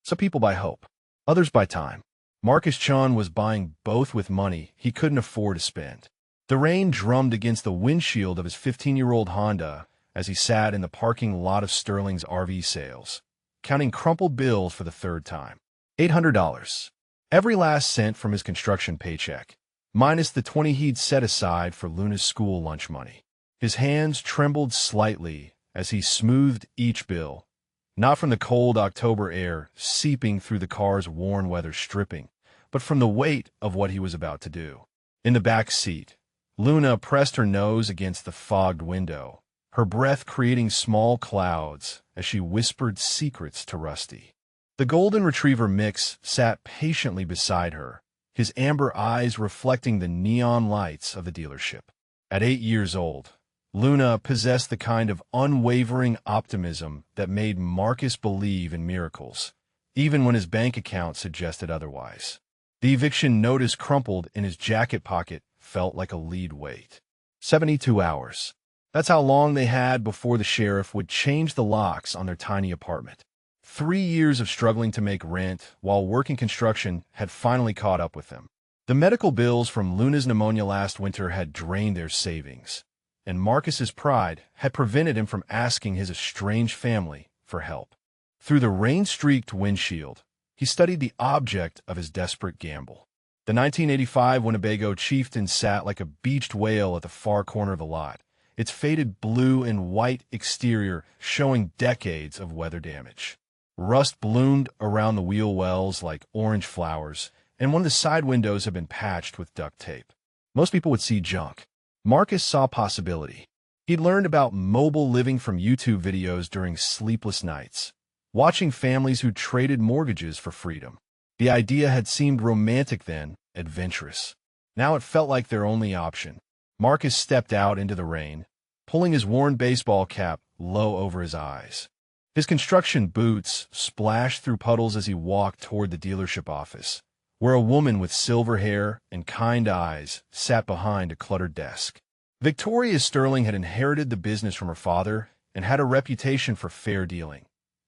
Some people buy hope, others buy time. Marcus Chun was buying both with money he couldn't afford to spend. The rain drummed against the windshield of his 15-year-old Honda as he sat in the parking lot of Sterling's RV sales, counting crumpled bills for the third time. $800. Every last cent from his construction paycheck, minus the 20 he'd set aside for Luna's school lunch money. His hands trembled slightly as he smoothed each bill, not from the cold October air seeping through the car's worn weather stripping, but from the weight of what he was about to do. In the back seat, Luna pressed her nose against the fogged window, her breath creating small clouds as she whispered secrets to Rusty. The golden retriever mix sat patiently beside her, his amber eyes reflecting the neon lights of the dealership. At 8 years old, Luna possessed the kind of unwavering optimism that made Marcus believe in miracles, even when his bank account suggested otherwise. The eviction notice crumpled in his jacket pocket felt like a lead weight. 72 hours. That's how long they had before the sheriff would change the locks on their tiny apartment. 3 years of struggling to make rent while working construction had finally caught up with them. The medical bills from Luna's pneumonia last winter had drained their savings, and Marcus's pride had prevented him from asking his estranged family for help. Through the rain-streaked windshield, he studied the object of his desperate gamble. The 1985 Winnebago Chieftain sat like a beached whale at the far corner of the lot, its faded blue and white exterior showing decades of weather damage. Rust bloomed around the wheel wells like orange flowers, and one of the side windows had been patched with duct tape. Most people would see junk. Marcus saw possibility. He'd learned about mobile living from YouTube videos during sleepless nights, watching families who traded mortgages for freedom. The idea had seemed romantic then, adventurous. Now it felt like their only option. Marcus stepped out into the rain, pulling his worn baseball cap low over his eyes. His construction boots splashed through puddles as he walked toward the dealership office, where a woman with silver hair and kind eyes sat behind a cluttered desk. Victoria Sterling had inherited the business from her father and had a reputation for fair dealing,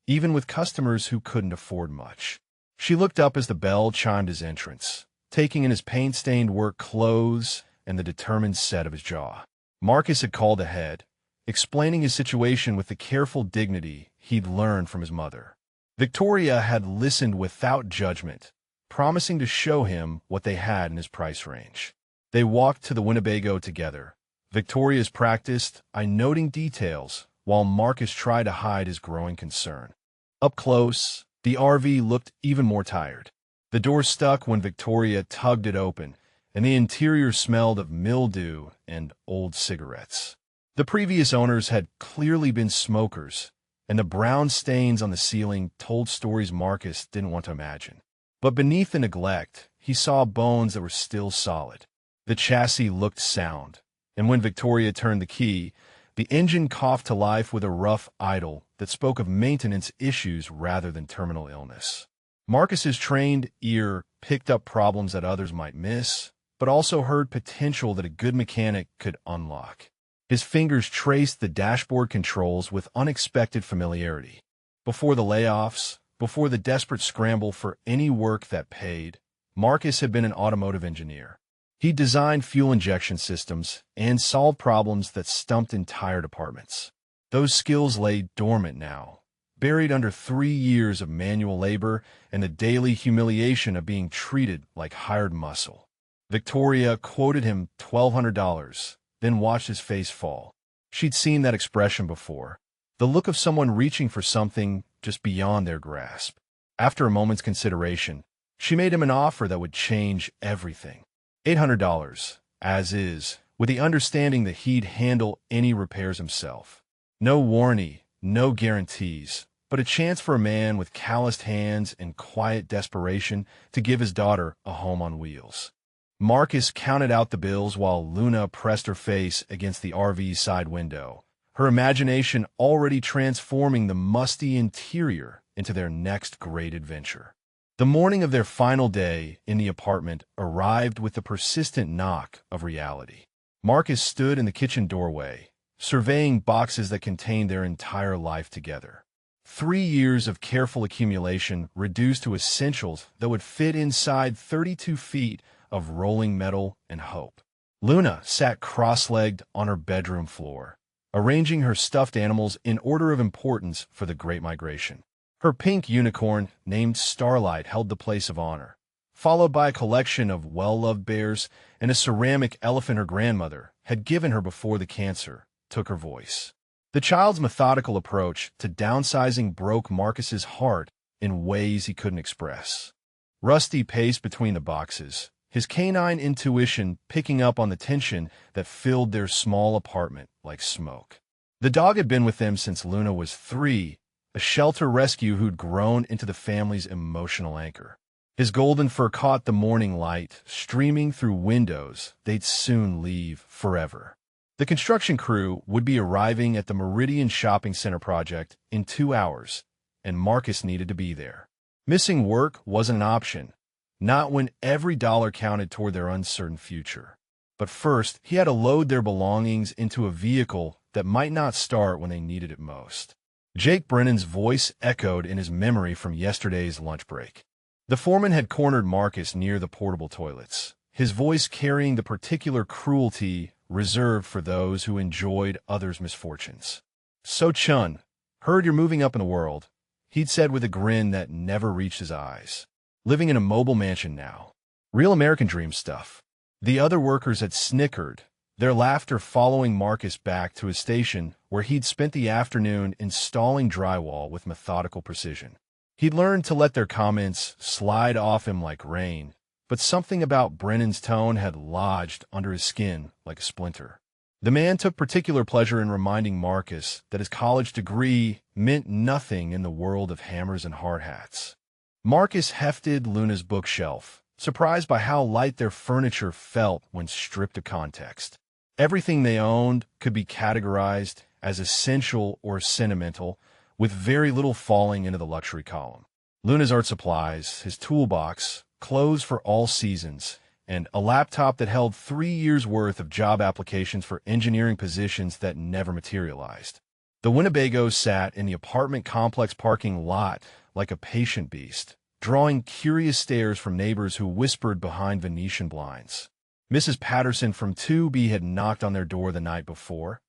even with customers who couldn't afford much. She looked up as the bell chimed his entrance, taking in his paint-stained work clothes and the determined set of his jaw. Marcus had called ahead, explaining his situation with the careful dignity he'd learned from his mother. Victoria had listened without judgment, promising to show him what they had in his price range. They walked to the Winnebago together. Victoria's practiced eye-noting details, while Marcus tried to hide his growing concern. Up close, the RV looked even more tired. The door stuck when Victoria tugged it open, and the interior smelled of mildew and old cigarettes. The previous owners had clearly been smokers, and the brown stains on the ceiling told stories Marcus didn't want to imagine. But beneath the neglect, he saw bones that were still solid. The chassis looked sound, and when Victoria turned the key, the engine coughed to life with a rough idle that spoke of maintenance issues rather than terminal illness. Marcus's trained ear picked up problems that others might miss, but also heard potential that a good mechanic could unlock. His fingers traced the dashboard controls with unexpected familiarity. Before the layoffs, before the desperate scramble for any work that paid, Marcus had been an automotive engineer. He designed fuel injection systems and solved problems that stumped entire departments. Those skills lay dormant now, buried under 3 years of manual labor and the daily humiliation of being treated like hired muscle. Victoria quoted him $1,200, then watched his face fall. She'd seen that expression before, the look of someone reaching for something just beyond their grasp. After a moment's consideration, she made him an offer that would change everything. $800, as is, with the understanding that he'd handle any repairs himself. No warranty, no guarantees, but a chance for a man with calloused hands and quiet desperation to give his daughter a home on wheels. Marcus counted out the bills while Luna pressed her face against the RV's side window, her imagination already transforming the musty interior into their next great adventure. The morning of their final day in the apartment arrived with the persistent knock of reality. Marcus stood in the kitchen doorway, surveying boxes that contained their entire life together. 3 years of careful accumulation reduced to essentials that would fit inside 32 feet of rolling metal and hope. Luna sat cross-legged on her bedroom floor, arranging her stuffed animals in order of importance for the Great Migration. Her pink unicorn, named Starlight, held the place of honor, followed by a collection of well-loved bears and a ceramic elephant her grandmother had given her before the cancer took her voice. The child's methodical approach to downsizing broke Marcus's heart in ways he couldn't express. Rusty paced between the boxes, his canine intuition picking up on the tension that filled their small apartment like smoke. The dog had been with them since Luna was 3, a shelter rescue who'd grown into the family's emotional anchor. His golden fur caught the morning light streaming through windows they'd soon leave forever. The construction crew would be arriving at the Meridian Shopping Center project in 2 hours, and Marcus needed to be there. Missing work wasn't an option, not when every dollar counted toward their uncertain future. But first, he had to load their belongings into a vehicle that might not start when they needed it most. Jake Brennan's voice echoed in his memory from yesterday's lunch break. The foreman had cornered Marcus near the portable toilets, his voice carrying the particular cruelty reserved for those who enjoyed others' misfortunes. "So, Chun, heard you're moving up in the world," he'd said with a grin that never reached his eyes. "Living in a mobile mansion now. Real American dream stuff." The other workers had snickered, their laughter following Marcus back to his station where he'd spent the afternoon installing drywall with methodical precision. He'd learned to let their comments slide off him like rain, but something about Brennan's tone had lodged under his skin like a splinter. The man took particular pleasure in reminding Marcus that his college degree meant nothing in the world of hammers and hard hats. Marcus hefted Luna's bookshelf, surprised by how light their furniture felt when stripped of context. Everything they owned could be categorized as essential or sentimental, with very little falling into the luxury column. Luna's art supplies, his toolbox, clothes for all seasons, and a laptop that held 3 years' worth of job applications for engineering positions that never materialized. The Winnebago sat in the apartment complex parking lot like a patient beast, drawing curious stares from neighbors who whispered behind Venetian blinds. Mrs. Patterson from 2B had knocked on their door the night before,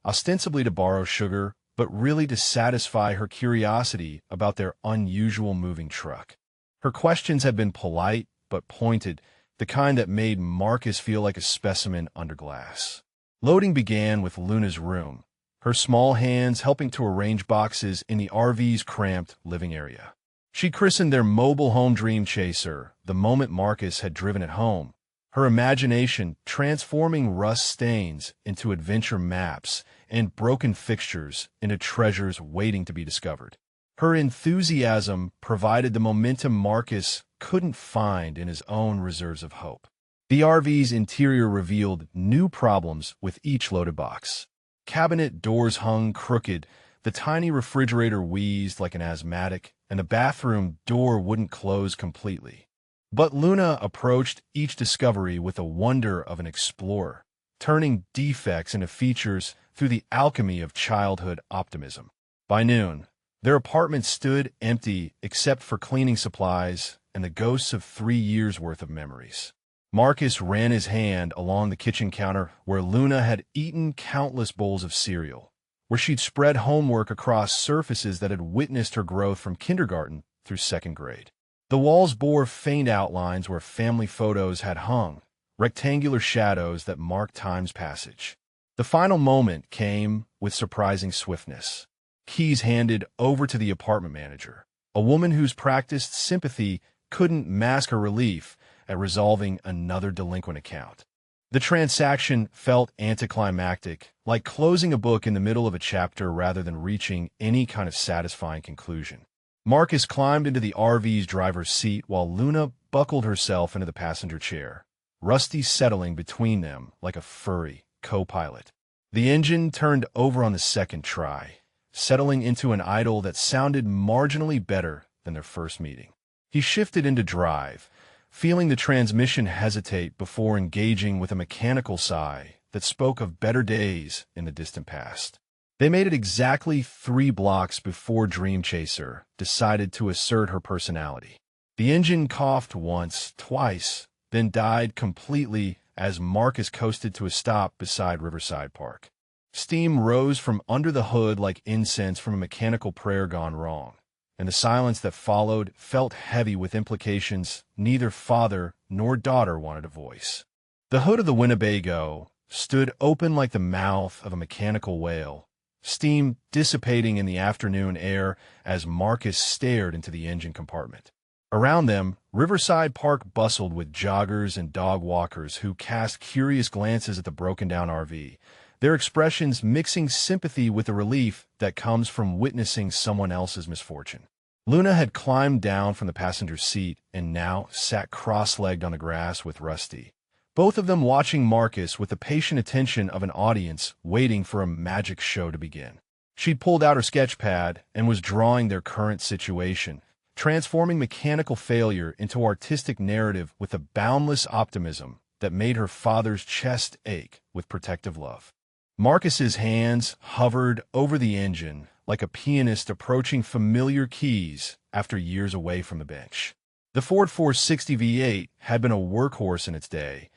ostensibly to borrow sugar, but really to satisfy her curiosity about their unusual moving truck. Her questions had been polite but pointed, the kind that made Marcus feel like a specimen under glass. Loading began with Luna's room, her small hands helping to arrange boxes in the RV's cramped living area. She christened their mobile home Dream Chaser the moment Marcus had driven it home, her imagination transforming rust stains into adventure maps and broken fixtures into treasures waiting to be discovered. Her enthusiasm provided the momentum Marcus couldn't find in his own reserves of hope. The RV's interior revealed new problems with each loaded box. Cabinet doors hung crooked, the tiny refrigerator wheezed like an asthmatic, and the bathroom door wouldn't close completely. But Luna approached each discovery with the wonder of an explorer, turning defects into features through the alchemy of childhood optimism. By noon, their apartment stood empty except for cleaning supplies and the ghosts of 3 years' worth of memories. Marcus ran his hand along the kitchen counter where Luna had eaten countless bowls of cereal, where she'd spread homework across surfaces that had witnessed her growth from kindergarten through 2nd grade. The walls bore faint outlines where family photos had hung, rectangular shadows that marked time's passage. The final moment came with surprising swiftness. Keys handed over to the apartment manager, a woman whose practiced sympathy couldn't mask her relief at resolving another delinquent account. The transaction felt anticlimactic, like closing a book in the middle of a chapter rather than reaching any kind of satisfying conclusion. Marcus climbed into the RV's driver's seat while Luna buckled herself into the passenger chair, Rusty settling between them like a furry co-pilot. The engine turned over on the 2nd try, settling into an idle that sounded marginally better than their first meeting. He shifted into drive, feeling the transmission hesitate before engaging with a mechanical sigh that spoke of better days in the distant past. They made it exactly 3 blocks before Dream Chaser decided to assert her personality. The engine coughed once, twice, then died completely as Marcus coasted to a stop beside Riverside Park. Steam rose from under the hood like incense from a mechanical prayer gone wrong, and the silence that followed felt heavy with implications neither father nor daughter wanted a voice. The hood of the Winnebago stood open like the mouth of a mechanical whale, steam dissipating in the afternoon air as Marcus stared into the engine compartment. Around them, Riverside Park bustled with joggers and dog walkers who cast curious glances at the broken-down RV, their expressions mixing sympathy with the relief that comes from witnessing someone else's misfortune. Luna had climbed down from the passenger seat and now sat cross-legged on the grass with Rusty, both of them watching Marcus with the patient attention of an audience waiting for a magic show to begin. She'd pulled out her sketch pad and was drawing their current situation, transforming mechanical failure into artistic narrative with a boundless optimism that made her father's chest ache with protective love. Marcus's hands hovered over the engine like a pianist approaching familiar keys after years away from the bench. The Ford 460 V8 had been a workhorse in its day,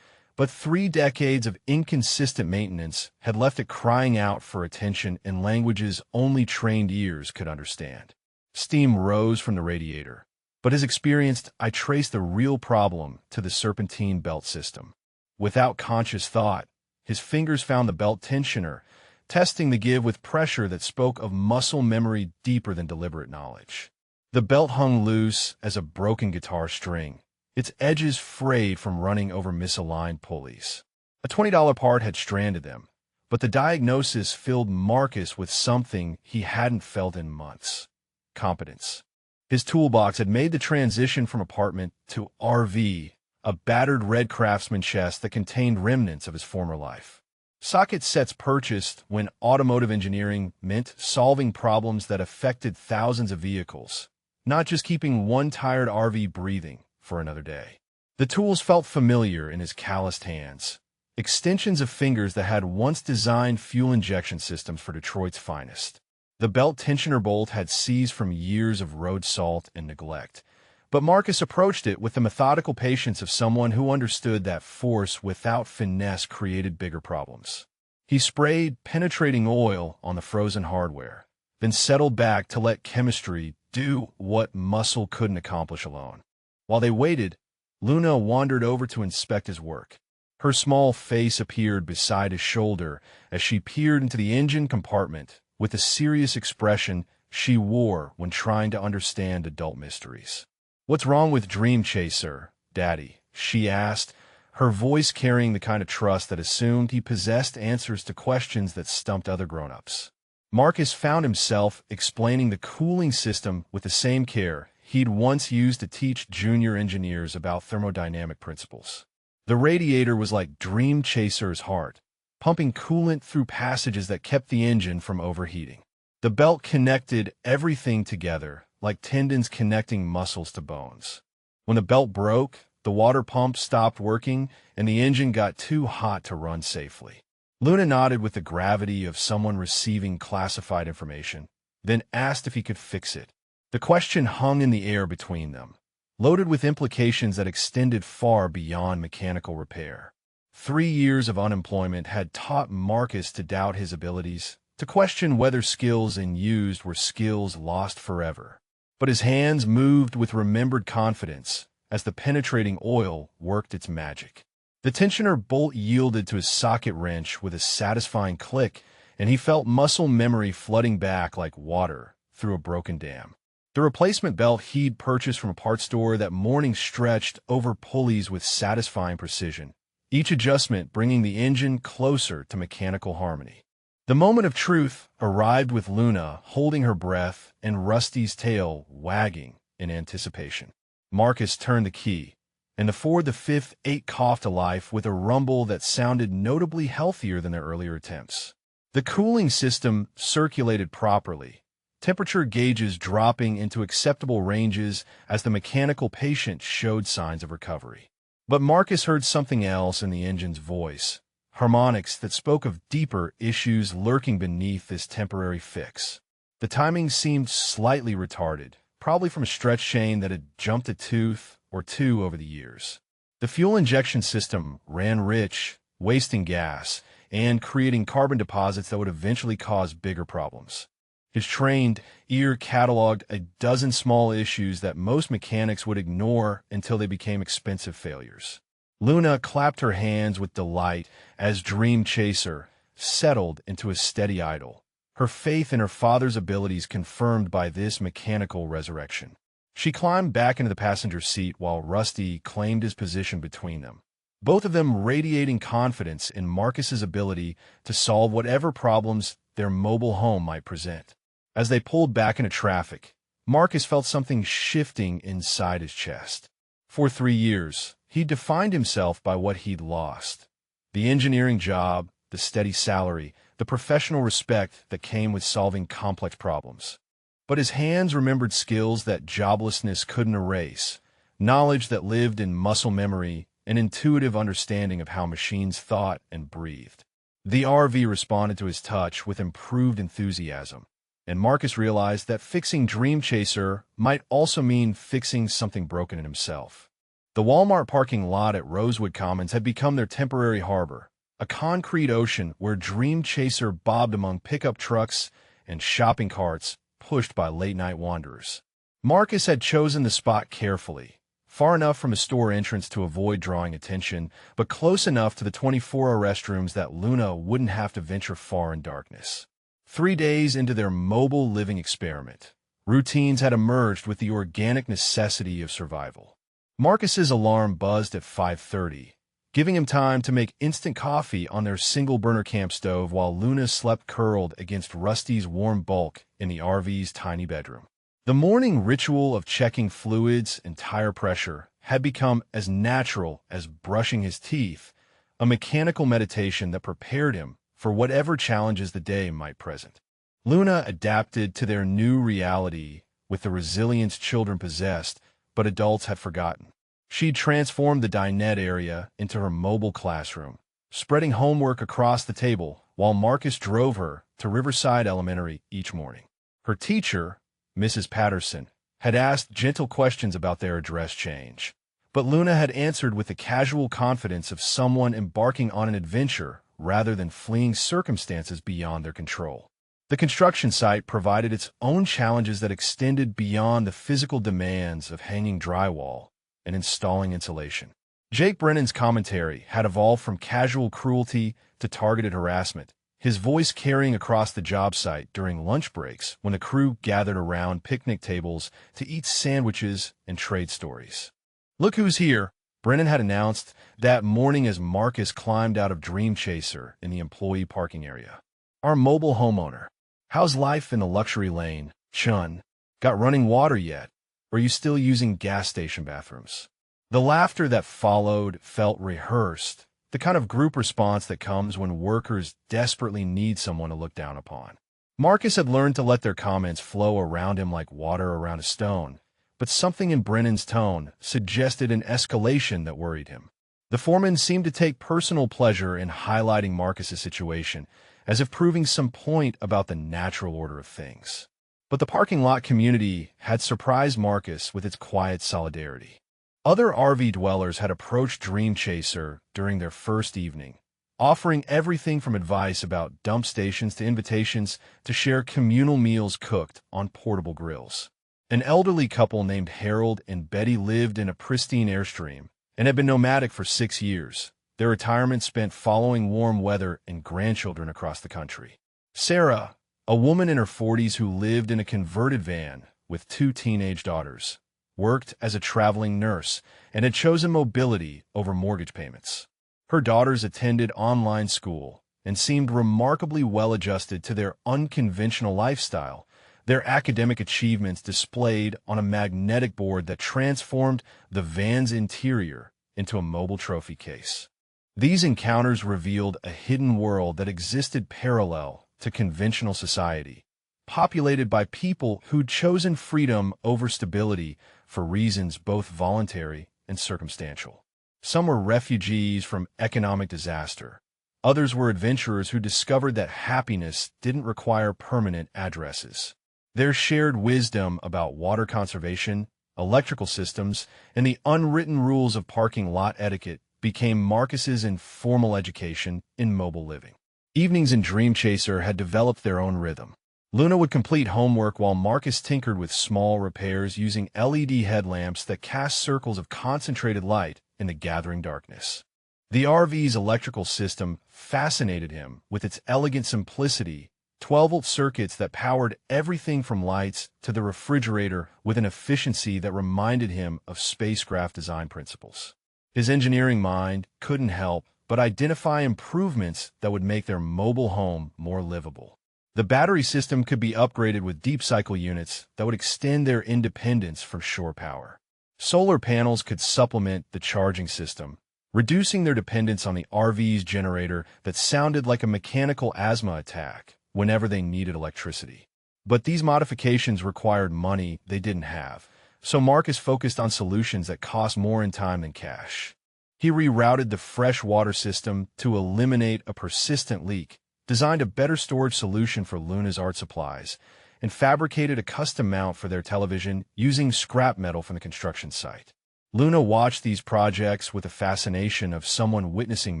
but 3 decades of inconsistent maintenance had left it crying out for attention in languages only trained ears could understand. Steam rose from the radiator, but as experienced, I traced the real problem to the serpentine belt system. Without conscious thought, his fingers found the belt tensioner, testing the give with pressure that spoke of muscle memory deeper than deliberate knowledge. The belt hung loose as a broken guitar string, its edges frayed from running over misaligned pulleys. A $20 part had stranded them, but the diagnosis filled Marcus with something he hadn't felt in months: competence. His toolbox had made the transition from apartment to RV, a battered red Craftsman chest that contained remnants of his former life. Socket sets purchased when automotive engineering meant solving problems that affected thousands of vehicles, not just keeping one tired RV breathing for another day. The tools felt familiar in his calloused hands, extensions of fingers that had once designed fuel injection systems for Detroit's finest. The belt tensioner bolt had seized from years of road salt and neglect, but Marcus approached it with the methodical patience of someone who understood that force without finesse created bigger problems. He sprayed penetrating oil on the frozen hardware, then settled back to let chemistry do what muscle couldn't accomplish alone. While they waited, Luna wandered over to inspect his work. Her small face appeared beside his shoulder as she peered into the engine compartment with the serious expression she wore when trying to understand adult mysteries. "What's wrong with Dream Chaser, Daddy?" she asked, her voice carrying the kind of trust that assumed he possessed answers to questions that stumped other grown-ups. Marcus found himself explaining the cooling system with the same care he'd once used to teach junior engineers about thermodynamic principles. The radiator was like Dream Chaser's heart, pumping coolant through passages that kept the engine from overheating. The belt connected everything together, like tendons connecting muscles to bones. When the belt broke, the water pump stopped working, and the engine got too hot to run safely. Luna nodded with the gravity of someone receiving classified information, then asked if he could fix it. The question hung in the air between them, loaded with implications that extended far beyond mechanical repair. 3 years of unemployment had taught Marcus to doubt his abilities, to question whether skills in used were skills lost forever. But his hands moved with remembered confidence as the penetrating oil worked its magic. The tensioner bolt yielded to his socket wrench with a satisfying click, and he felt muscle memory flooding back like water through a broken dam. The replacement belt he'd purchased from a parts store that morning stretched over pulleys with satisfying precision, each adjustment bringing the engine closer to mechanical harmony. The moment of truth arrived with Luna holding her breath and Rusty's tail wagging in anticipation. Marcus turned the key, and the Ford the 5.8 coughed to life with a rumble that sounded notably healthier than their earlier attempts. The cooling system circulated properly, temperature gauges dropping into acceptable ranges as the mechanical patient showed signs of recovery. But Marcus heard something else in the engine's voice, harmonics that spoke of deeper issues lurking beneath this temporary fix. The timing seemed slightly retarded, probably from a stretch chain that had jumped a tooth or two over the years. The fuel injection system ran rich, wasting gas, and creating carbon deposits that would eventually cause bigger problems. His trained ear cataloged a dozen small issues that most mechanics would ignore until they became expensive failures. Luna clapped her hands with delight as Dream Chaser settled into a steady idle, her faith in her father's abilities confirmed by this mechanical resurrection. She climbed back into the passenger seat while Rusty claimed his position between them, both of them radiating confidence in Marcus's ability to solve whatever problems their mobile home might present. As they pulled back into traffic, Marcus felt something shifting inside his chest. For 3 years, he defined himself by what he'd lost: the engineering job, the steady salary, the professional respect that came with solving complex problems. But his hands remembered skills that joblessness couldn't erase, knowledge that lived in muscle memory, an intuitive understanding of how machines thought and breathed. The RV responded to his touch with improved enthusiasm, and Marcus realized that fixing Dream Chaser might also mean fixing something broken in himself. The Walmart parking lot at Rosewood Commons had become their temporary harbor, a concrete ocean where Dream Chaser bobbed among pickup trucks and shopping carts pushed by late-night wanderers. Marcus had chosen the spot carefully, far enough from a store entrance to avoid drawing attention, but close enough to the 24-hour restrooms that Luna wouldn't have to venture far in darkness. 3 days into their mobile living experiment, routines had emerged with the organic necessity of survival. Marcus's alarm buzzed at 5:30, giving him time to make instant coffee on their single-burner camp stove while Luna slept curled against Rusty's warm bulk in the RV's tiny bedroom. The morning ritual of checking fluids and tire pressure had become as natural as brushing his teeth, a mechanical meditation that prepared him for whatever challenges the day might present. Luna adapted to their new reality with the resilience children possessed, but adults had forgotten. She'd transformed the dinette area into her mobile classroom, spreading homework across the table while Marcus drove her to Riverside Elementary each morning. Her teacher, Mrs. Patterson, had asked gentle questions about their address change, but Luna had answered with the casual confidence of someone embarking on an adventure rather than fleeing circumstances beyond their control. The construction site provided its own challenges that extended beyond the physical demands of hanging drywall and installing insulation. Jake Brennan's commentary had evolved from casual cruelty to targeted harassment, his voice carrying across the job site during lunch breaks when the crew gathered around picnic tables to eat sandwiches and trade stories. "Look who's here," Brennan had announced that morning as Marcus climbed out of Dream Chaser in the employee parking area. "Our mobile homeowner. How's life in the luxury lane, Chun? Got running water yet? Or are you still using gas station bathrooms?" The laughter that followed felt rehearsed, the kind of group response that comes when workers desperately need someone to look down upon. Marcus had learned to let their comments flow around him like water around a stone, but something in Brennan's tone suggested an escalation that worried him. The foreman seemed to take personal pleasure in highlighting Marcus's situation, as if proving some point about the natural order of things. But the parking lot community had surprised Marcus with its quiet solidarity. Other RV dwellers had approached Dream Chaser during their first evening, offering everything from advice about dump stations to invitations to share communal meals cooked on portable grills. An elderly couple named Harold and Betty lived in a pristine Airstream and had been nomadic for 6 years, their retirement spent following warm weather and grandchildren across the country. Sarah, a woman in her 40s who lived in a converted van with 2 teenage daughters, worked as a traveling nurse and had chosen mobility over mortgage payments. Her daughters attended online school and seemed remarkably well-adjusted to their unconventional lifestyle, their academic achievements displayed on a magnetic board that transformed the van's interior into a mobile trophy case. These encounters revealed a hidden world that existed parallel to conventional society, populated by people who'd chosen freedom over stability for reasons both voluntary and circumstantial. Some were refugees from economic disaster, Others were adventurers who discovered that happiness didn't require permanent addresses. Their shared wisdom about water conservation, electrical systems, and the unwritten rules of parking lot etiquette became Marcus's informal education in mobile living. Evenings in Dream Chaser had developed their own rhythm. Luna would complete homework while Marcus tinkered with small repairs using LED headlamps that cast circles of concentrated light in the gathering darkness. The RV's electrical system fascinated him with its elegant simplicity, 12-volt circuits that powered everything from lights to the refrigerator with an efficiency that reminded him of spacecraft design principles. His engineering mind couldn't help but identify improvements that would make their mobile home more livable. The battery system could be upgraded with deep cycle units that would extend their independence from shore power. Solar panels could supplement the charging system, reducing their dependence on the RV's generator that sounded like a mechanical asthma attack whenever they needed electricity. But these modifications required money they didn't have, so Marcus focused on solutions that cost more in time than cash. He rerouted the fresh water system to eliminate a persistent leak, designed a better storage solution for Luna's art supplies, and fabricated a custom mount for their television using scrap metal from the construction site. Luna watched these projects with the fascination of someone witnessing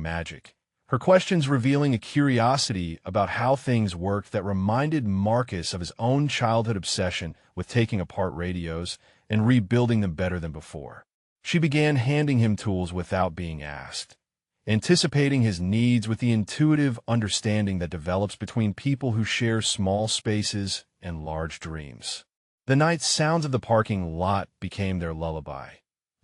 magic, her questions revealing a curiosity about how things worked that reminded Marcus of his own childhood obsession with taking apart radios and rebuilding them better than before. She began handing him tools without being asked, anticipating his needs with the intuitive understanding that develops between people who share small spaces and large dreams. The night sounds of the parking lot became their lullaby.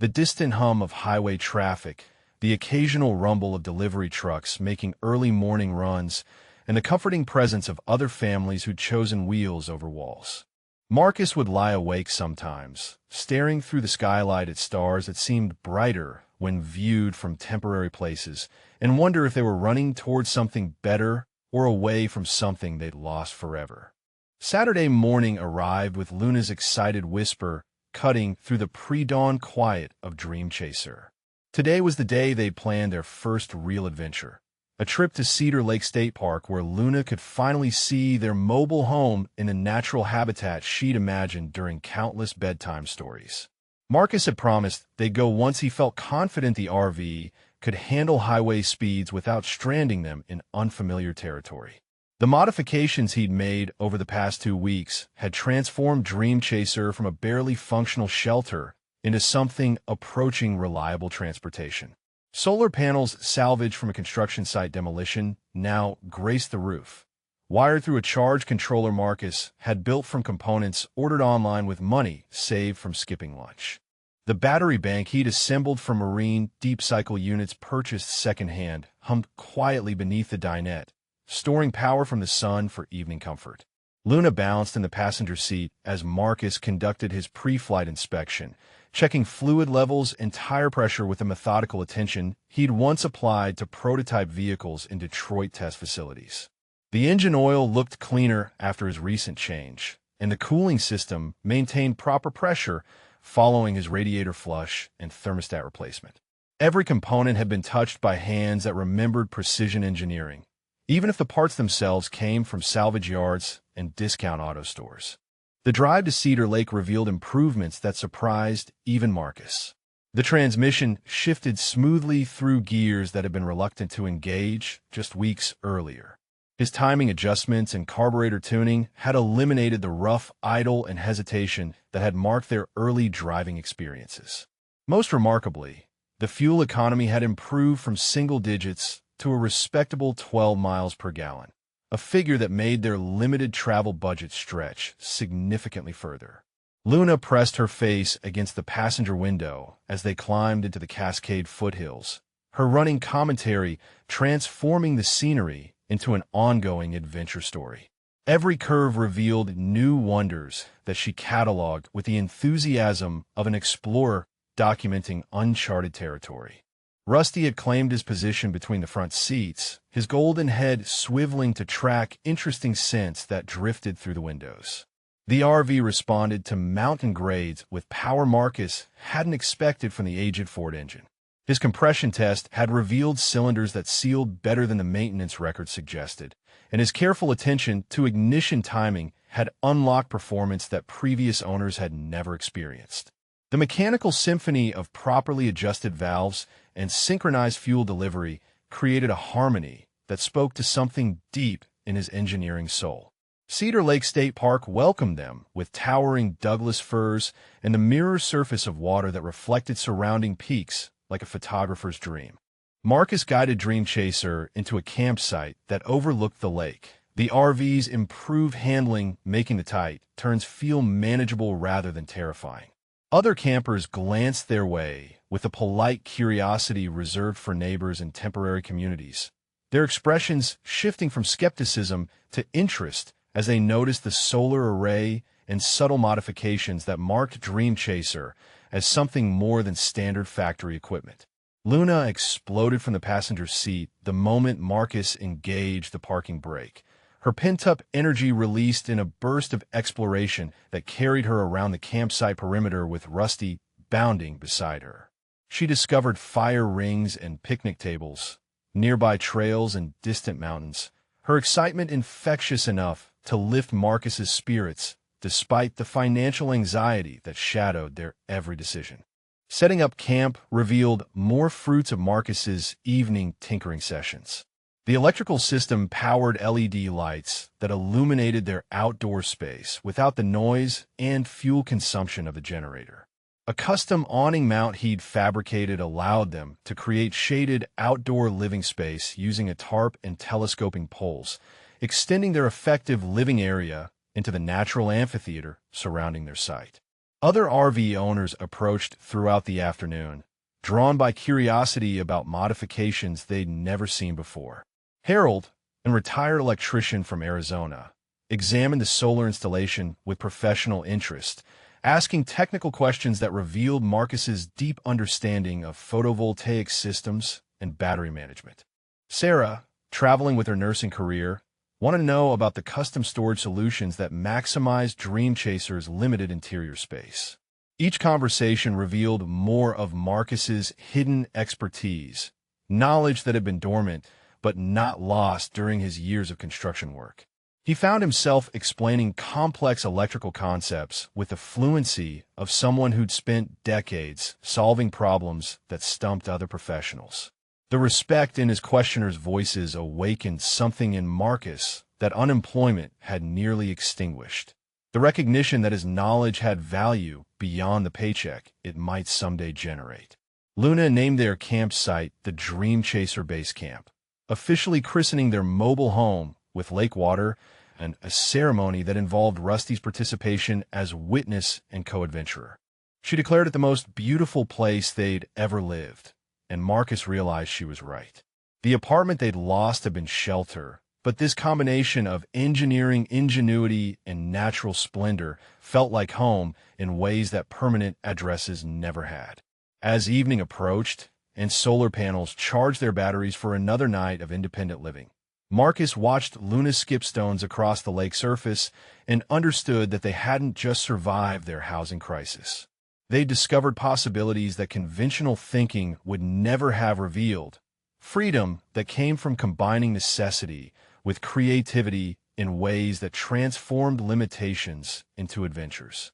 The distant hum of highway traffic, the occasional rumble of delivery trucks making early morning runs, and the comforting presence of other families who'd chosen wheels over walls. Marcus would lie awake sometimes, staring through the skylight at stars that seemed brighter when viewed from temporary places, and wonder if they were running towards something better or away from something they'd lost forever. Saturday morning arrived with Luna's excited whisper cutting through the pre-dawn quiet of Dream Chaser. Today was the day they'd planned their first real adventure, a trip to Cedar Lake State Park where Luna could finally see their mobile home in the natural habitat she'd imagined during countless bedtime stories. Marcus had promised they'd go once he felt confident the RV could handle highway speeds without stranding them in unfamiliar territory. The modifications he'd made over the past 2 weeks had transformed Dream Chaser from a barely functional shelter into something approaching reliable transportation. Solar panels salvaged from a construction site demolition now graced the roof, wired through a charge controller Marcus had built from components ordered online with money saved from skipping lunch. The battery bank he'd assembled from marine deep cycle units purchased secondhand hummed quietly beneath the dinette, storing power from the sun for evening comfort. Luna bounced in the passenger seat as Marcus conducted his pre-flight inspection, checking fluid levels and tire pressure with the methodical attention he'd once applied to prototype vehicles in Detroit test facilities. The engine oil looked cleaner after his recent change, and the cooling system maintained proper pressure following his radiator flush and thermostat replacement. Every component had been touched by hands that remembered precision engineering, even if the parts themselves came from salvage yards and discount auto stores. The drive to Cedar Lake revealed improvements that surprised even Marcus. The transmission shifted smoothly through gears that had been reluctant to engage just weeks earlier. His timing adjustments and carburetor tuning had eliminated the rough idle and hesitation that had marked their early driving experiences. Most remarkably, the fuel economy had improved from single digits to a respectable 12 miles per gallon, a figure that made their limited travel budget stretch significantly further. Luna pressed her face against the passenger window as they climbed into the Cascade foothills, her running commentary transforming the scenery into an ongoing adventure story. Every curve revealed new wonders that she cataloged with the enthusiasm of an explorer documenting uncharted territory. Rusty had claimed his position between the front seats, his golden head swiveling to track interesting scents that drifted through the windows. The RV responded to mountain grades with power Marcus hadn't expected from the aged Ford engine. His compression test had revealed cylinders that sealed better than the maintenance record suggested, and his careful attention to ignition timing had unlocked performance that previous owners had never experienced. The mechanical symphony of properly adjusted valves and synchronized fuel delivery created a harmony that spoke to something deep in his engineering soul. Cedar Lake State Park welcomed them with towering Douglas firs and the mirror surface of water that reflected surrounding peaks like a photographer's dream. Marcus guided Dream Chaser into a campsite that overlooked the lake. The RV's improved handling making the tight turns feel manageable rather than terrifying. Other campers glanced their way with a polite curiosity reserved for neighbors and temporary communities, their expressions shifting from skepticism to interest as they noticed the solar array and subtle modifications that marked Dream Chaser as something more than standard factory equipment. Luna exploded from the passenger seat the moment Marcus engaged the parking brake. Her pent-up energy released in a burst of exploration that carried her around the campsite perimeter with Rusty bounding beside her. She discovered fire rings and picnic tables, nearby trails and distant mountains, her excitement infectious enough to lift Marcus's spirits despite the financial anxiety that shadowed their every decision. Setting up camp revealed more fruits of Marcus's evening tinkering sessions. The electrical system powered LED lights that illuminated their outdoor space without the noise and fuel consumption of the generator. A custom awning mount he'd fabricated allowed them to create shaded outdoor living space using a tarp and telescoping poles, extending their effective living area into the natural amphitheater surrounding their site. Other RV owners approached throughout the afternoon, drawn by curiosity about modifications they'd never seen before. Harold, a retired electrician from Arizona, examined the solar installation with professional interest, asking technical questions that revealed Marcus's deep understanding of photovoltaic systems and battery management. Sarah, traveling with her nursing career, wanted to know about the custom storage solutions that maximized Dream Chaser's limited interior space. Each conversation revealed more of Marcus's hidden expertise, knowledge that had been dormant but not lost during his years of construction work. He found himself explaining complex electrical concepts with the fluency of someone who'd spent decades solving problems that stumped other professionals. The respect in his questioners' voices awakened something in Marcus that unemployment had nearly extinguished. The recognition that his knowledge had value beyond the paycheck it might someday generate. Luna named their campsite the Dream Chaser Base Camp, officially christening their mobile home with lake water and a ceremony that involved Rusty's participation as witness and co-adventurer. She declared it the most beautiful place they'd ever lived, and Marcus realized she was right. The apartment they'd lost had been shelter, but this combination of engineering ingenuity and natural splendor felt like home in ways that permanent addresses never had. As evening approached, and solar panels charged their batteries for another night of independent living, Marcus watched Luna skip stones across the lake surface and understood that they hadn't just survived their housing crisis. They discovered possibilities that conventional thinking would never have revealed, freedom that came from combining necessity with creativity in ways that transformed limitations into adventures.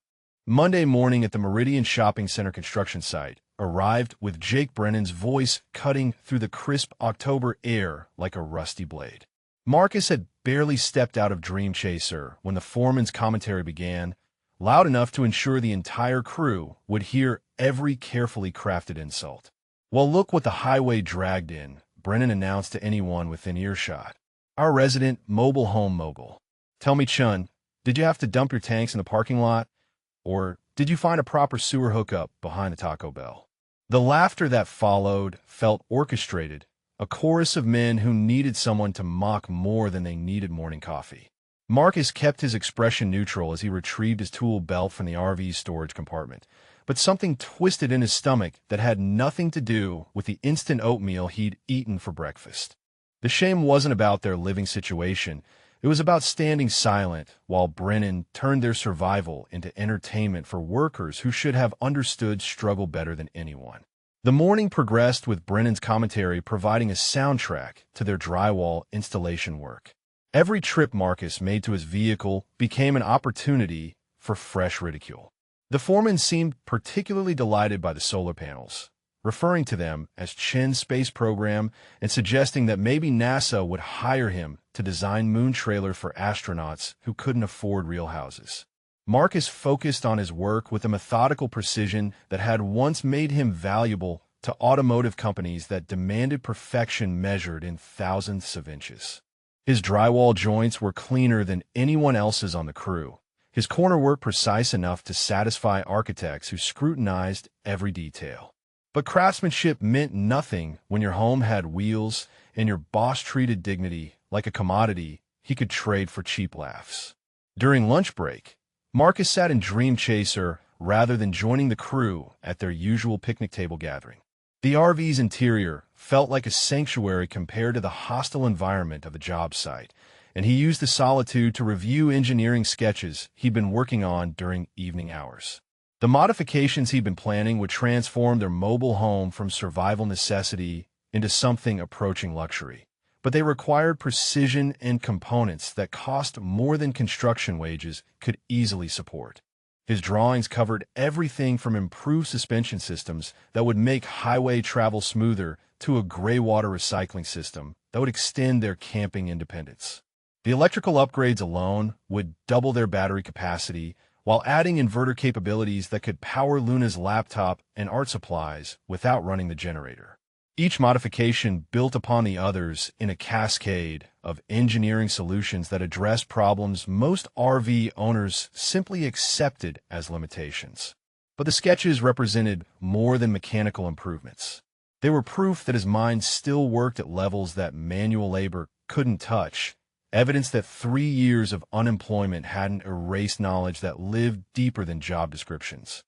Monday morning at the Meridian Shopping Center construction site arrived with Jake Brennan's voice cutting through the crisp October air like a rusty blade. Marcus had barely stepped out of Dream Chaser when the foreman's commentary began, loud enough to ensure the entire crew would hear every carefully crafted insult. "Well, look what the highway dragged in," Brennan announced to anyone within earshot. "Our resident mobile home mogul. Tell me, Chun, did you have to dump your tanks in the parking lot? Or did you find a proper sewer hookup behind the Taco Bell?" The laughter that followed felt orchestrated, a chorus of men who needed someone to mock more than they needed morning coffee. Marcus kept his expression neutral as he retrieved his tool belt from the RV's storage compartment, but something twisted in his stomach that had nothing to do with the instant oatmeal he'd eaten for breakfast. The shame wasn't about their living situation. It was about standing silent while Brennan turned their survival into entertainment for workers who should have understood struggle better than anyone. The morning progressed with Brennan's commentary providing a soundtrack to their drywall installation work. Every trip Marcus made to his vehicle became an opportunity for fresh ridicule. The foreman seemed particularly delighted by the solar panels, referring to them as Chin's space program and suggesting that maybe NASA would hire him to design moon trailers for astronauts who couldn't afford real houses. Marcus focused on his work with a methodical precision that had once made him valuable to automotive companies that demanded perfection measured in thousandths of inches. His drywall joints were cleaner than anyone else's on the crew, his corner work precise enough to satisfy architects who scrutinized every detail. But craftsmanship meant nothing when your home had wheels and your boss treated dignity like a commodity he could trade for cheap laughs. During lunch break, Marcus sat in Dream Chaser rather than joining the crew at their usual picnic table gathering. The RV's interior felt like a sanctuary compared to the hostile environment of a job site, and he used the solitude to review engineering sketches he'd been working on during evening hours. The modifications he'd been planning would transform their mobile home from survival necessity into something approaching luxury. But they required precision and components that cost more than construction wages could easily support. His drawings covered everything from improved suspension systems that would make highway travel smoother to a gray water recycling system that would extend their camping independence. The electrical upgrades alone would double their battery capacity, while adding inverter capabilities that could power Luna's laptop and art supplies without running the generator. Each modification built upon the others in a cascade of engineering solutions that addressed problems most RV owners simply accepted as limitations. But the sketches represented more than mechanical improvements. They were proof that his mind still worked at levels that manual labor couldn't touch, evidence that 3 years of unemployment hadn't erased knowledge that lived deeper than job descriptions.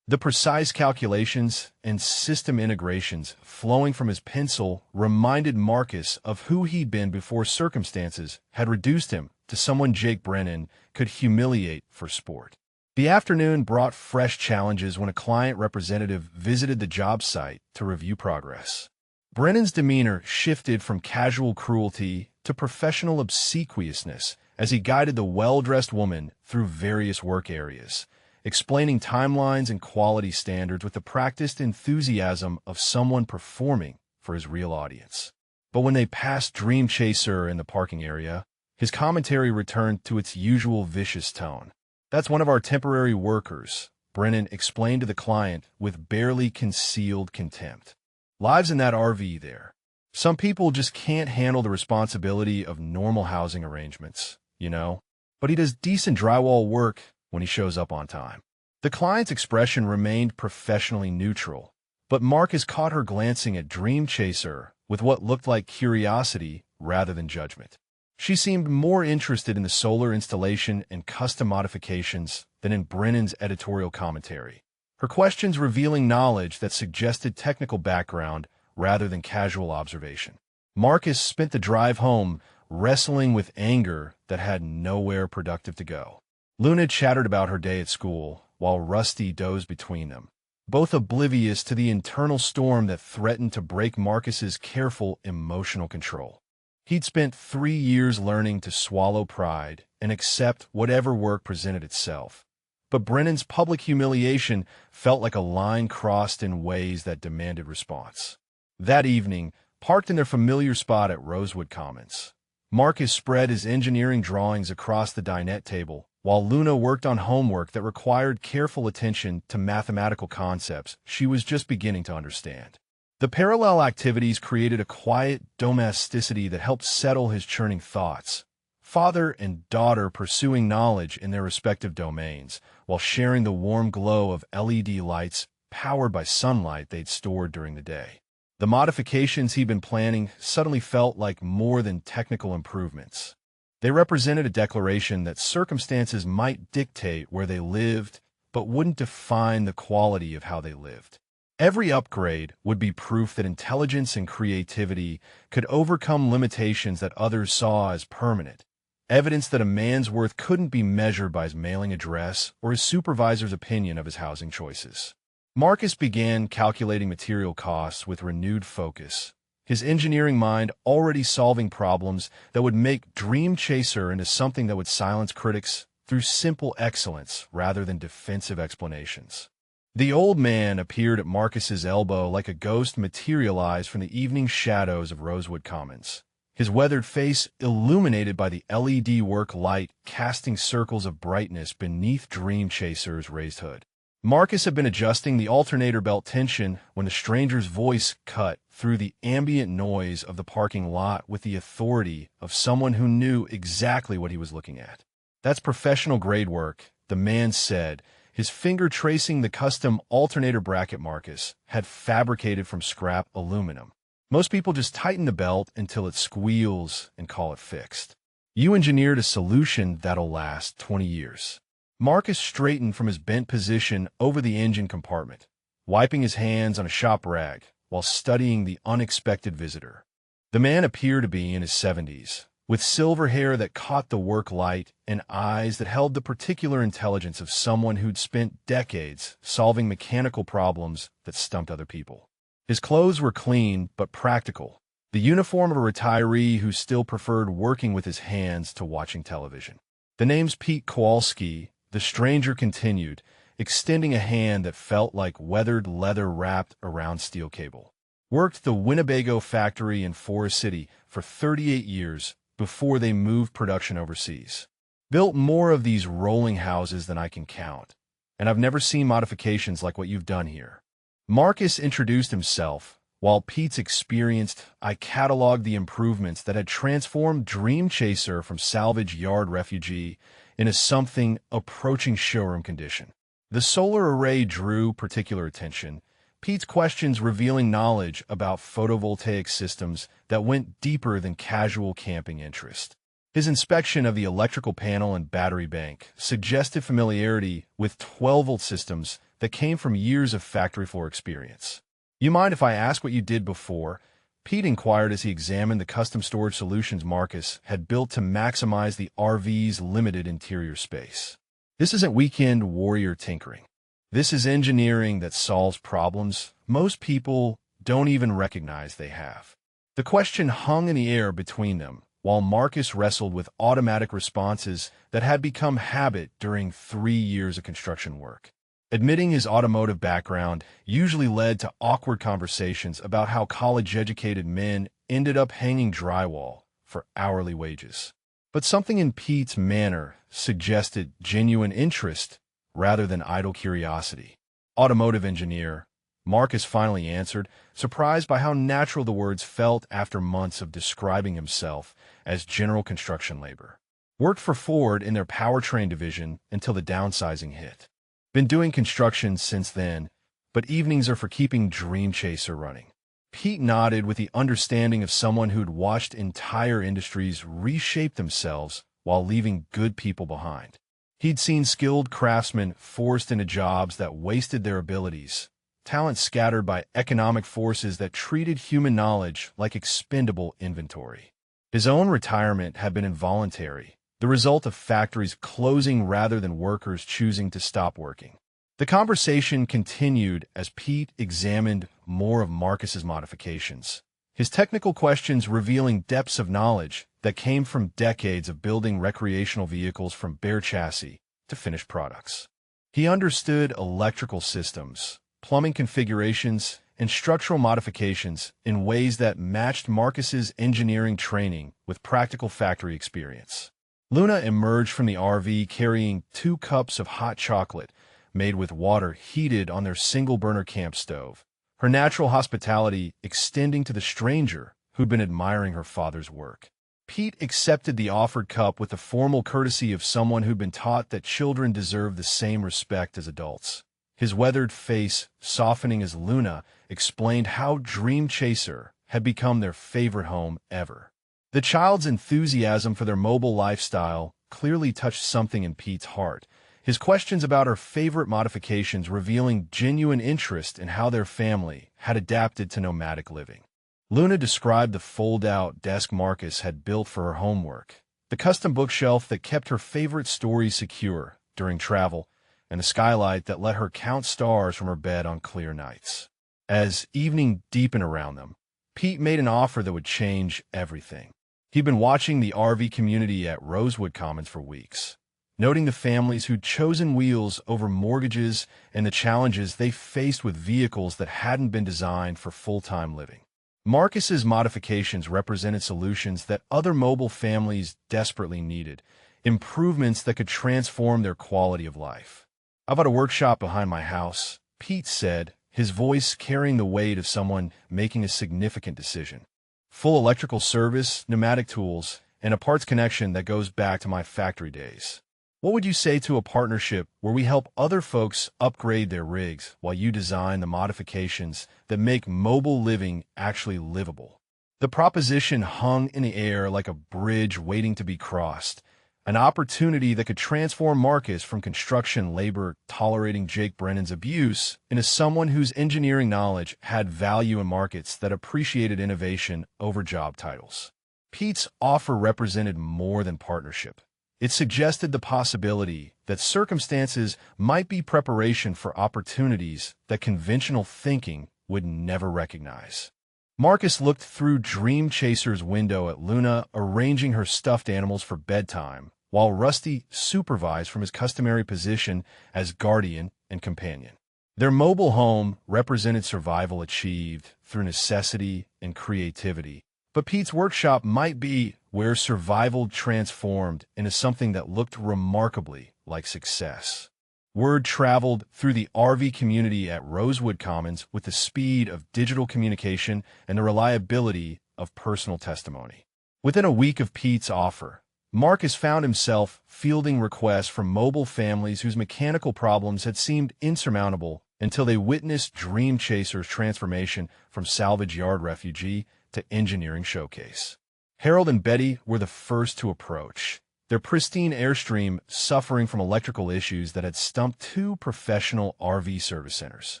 The precise calculations and system integrations flowing from his pencil reminded Marcus of who he'd been before circumstances had reduced him to someone Jake Brennan could humiliate for sport. The afternoon brought fresh challenges when a client representative visited the job site to review progress. Brennan's demeanor shifted from casual cruelty to professional obsequiousness as he guided the well-dressed woman through various work areas, explaining timelines and quality standards with the practiced enthusiasm of someone performing for his real audience. But when they passed Dream Chaser in the parking area, his commentary returned to its usual vicious tone. "That's one of our temporary workers," Brennan explained to the client with barely concealed contempt. "Lives in that RV there. Some people just can't handle the responsibility of normal housing arrangements, you know? But he does decent drywall work when he shows up on time." The client's expression remained professionally neutral, but Marcus caught her glancing at Dream Chaser with what looked like curiosity rather than judgment. She seemed more interested in the solar installation and custom modifications than in Brennan's editorial commentary, her questions revealing knowledge that suggested technical background rather than casual observation. Marcus spent the drive home wrestling with anger that had nowhere productive to go. Luna chattered about her day at school, while Rusty dozed between them, both oblivious to the internal storm that threatened to break Marcus's careful emotional control. He'd spent 3 years learning to swallow pride and accept whatever work presented itself. But Brennan's public humiliation felt like a line crossed in ways that demanded response. That evening, parked in their familiar spot at Rosewood Commons, Marcus spread his engineering drawings across the dinette table, while Luna worked on homework that required careful attention to mathematical concepts she was just beginning to understand. The parallel activities created a quiet domesticity that helped settle his churning thoughts. Father and daughter pursuing knowledge in their respective domains, while sharing the warm glow of LED lights powered by sunlight they'd stored during the day. The modifications he'd been planning suddenly felt like more than technical improvements. They represented a declaration that circumstances might dictate where they lived, but wouldn't define the quality of how they lived. Every upgrade would be proof that intelligence and creativity could overcome limitations that others saw as permanent, evidence that a man's worth couldn't be measured by his mailing address or his supervisor's opinion of his housing choices. Marcus began calculating material costs with renewed focus, his engineering mind already solving problems that would make Dream Chaser into something that would silence critics through simple excellence rather than defensive explanations. The old man appeared at Marcus's elbow like a ghost materialized from the evening shadows of Rosewood Commons, his weathered face illuminated by the LED work light casting circles of brightness beneath Dream Chaser's raised hood. Marcus had been adjusting the alternator belt tension when the stranger's voice cut through the ambient noise of the parking lot with the authority of someone who knew exactly what he was looking at. "That's professional-grade work," the man said, his finger tracing the custom alternator bracket Marcus had fabricated from scrap aluminum. "Most people just tighten the belt until it squeals and call it fixed. You engineered a solution that'll last 20 years. Marcus straightened from his bent position over the engine compartment, wiping his hands on a shop rag while studying the unexpected visitor. The man appeared to be in his 70s, with silver hair that caught the work light and eyes that held the particular intelligence of someone who'd spent decades solving mechanical problems that stumped other people. His clothes were clean but practical, the uniform of a retiree who still preferred working with his hands to watching television. "The name's Pete Kowalski," the stranger continued, extending a hand that felt like weathered leather wrapped around steel cable. "Worked the Winnebago factory in Forest City for 38 years before they moved production overseas. Built more of these rolling houses than I can count, and I've never seen modifications like what you've done here." Marcus introduced himself, while Pete's experienced I cataloged the improvements that had transformed Dream Chaser from salvage yard refugee into something approaching showroom condition. The solar array drew particular attention, Pete's questions revealing knowledge about photovoltaic systems that went deeper than casual camping interest. His inspection of the electrical panel and battery bank suggested familiarity with 12-volt systems that came from years of factory floor experience. "You mind if I ask what you did before?" Pete inquired as he examined the custom storage solutions Marcus had built to maximize the RV's limited interior space. "This isn't weekend warrior tinkering. This is engineering that solves problems most people don't even recognize they have." The question hung in the air between them, while Marcus wrestled with automatic responses that had become habit during 3 years of construction work. Admitting his automotive background usually led to awkward conversations about how college-educated men ended up hanging drywall for hourly wages. But something in Pete's manner suggested genuine interest rather than idle curiosity. "Automotive engineer," Marcus finally answered, surprised by how natural the words felt after months of describing himself as general construction labor. "Worked for Ford in their powertrain division until the downsizing hit. Been doing construction since then, but evenings are for keeping Dream Chaser running." Pete nodded with the understanding of someone who'd watched entire industries reshape themselves while leaving good people behind. He'd seen skilled craftsmen forced into jobs that wasted their abilities, talent scattered by economic forces that treated human knowledge like expendable inventory. His own retirement had been involuntary, the result of factories closing rather than workers choosing to stop working. The conversation continued as Pete examined more of Marcus's modifications, his technical questions revealing depths of knowledge that came from decades of building recreational vehicles from bare chassis to finished products. He understood electrical systems, plumbing configurations, and structural modifications in ways that matched Marcus's engineering training with practical factory experience. Luna emerged from the RV carrying 2 cups of hot chocolate made with water heated on their single-burner camp stove, her natural hospitality extending to the stranger who'd been admiring her father's work. Pete accepted the offered cup with the formal courtesy of someone who'd been taught that children deserve the same respect as adults, his weathered face softening as Luna explained how Dream Chaser had become their favorite home ever. The child's enthusiasm for their mobile lifestyle clearly touched something in Pete's heart, his questions about her favorite modifications revealing genuine interest in how their family had adapted to nomadic living. Luna described the fold-out desk Marcus had built for her homework, the custom bookshelf that kept her favorite stories secure during travel, and a skylight that let her count stars from her bed on clear nights. As evening deepened around them, Pete made an offer that would change everything. He'd been watching the RV community at Rosewood Commons for weeks, noting the families who'd chosen wheels over mortgages and the challenges they faced with vehicles that hadn't been designed for full-time living. Marcus's modifications represented solutions that other mobile families desperately needed, improvements that could transform their quality of life. "I've got a workshop behind my house," Pete said, his voice carrying the weight of someone making a significant decision. "Full electrical service, pneumatic tools, and a parts connection that goes back to my factory days. What would you say to a partnership where we help other folks upgrade their rigs while you design the modifications that make mobile living actually livable?" The proposition hung in the air like a bridge waiting to be crossed, an opportunity that could transform Marcus from construction labor tolerating Jake Brennan's abuse into someone whose engineering knowledge had value in markets that appreciated innovation over job titles. Pete's offer represented more than partnership. It suggested the possibility that circumstances might be preparation for opportunities that conventional thinking would never recognize. Marcus looked through Dream Chaser's window at Luna arranging her stuffed animals for bedtime, while Rusty supervised from his customary position as guardian and companion. Their mobile home represented survival achieved through necessity and creativity, but Pete's workshop might be where survival transformed into something that looked remarkably like success. Word traveled through the RV community at Rosewood Commons with the speed of digital communication and the reliability of personal testimony. Within a week of Pete's offer, Marcus found himself fielding requests from mobile families whose mechanical problems had seemed insurmountable until they witnessed Dream Chaser's transformation from salvage yard refugee to engineering showcase. Harold and Betty were the first to approach, their pristine Airstream suffering from electrical issues that had stumped two professional RV service centers.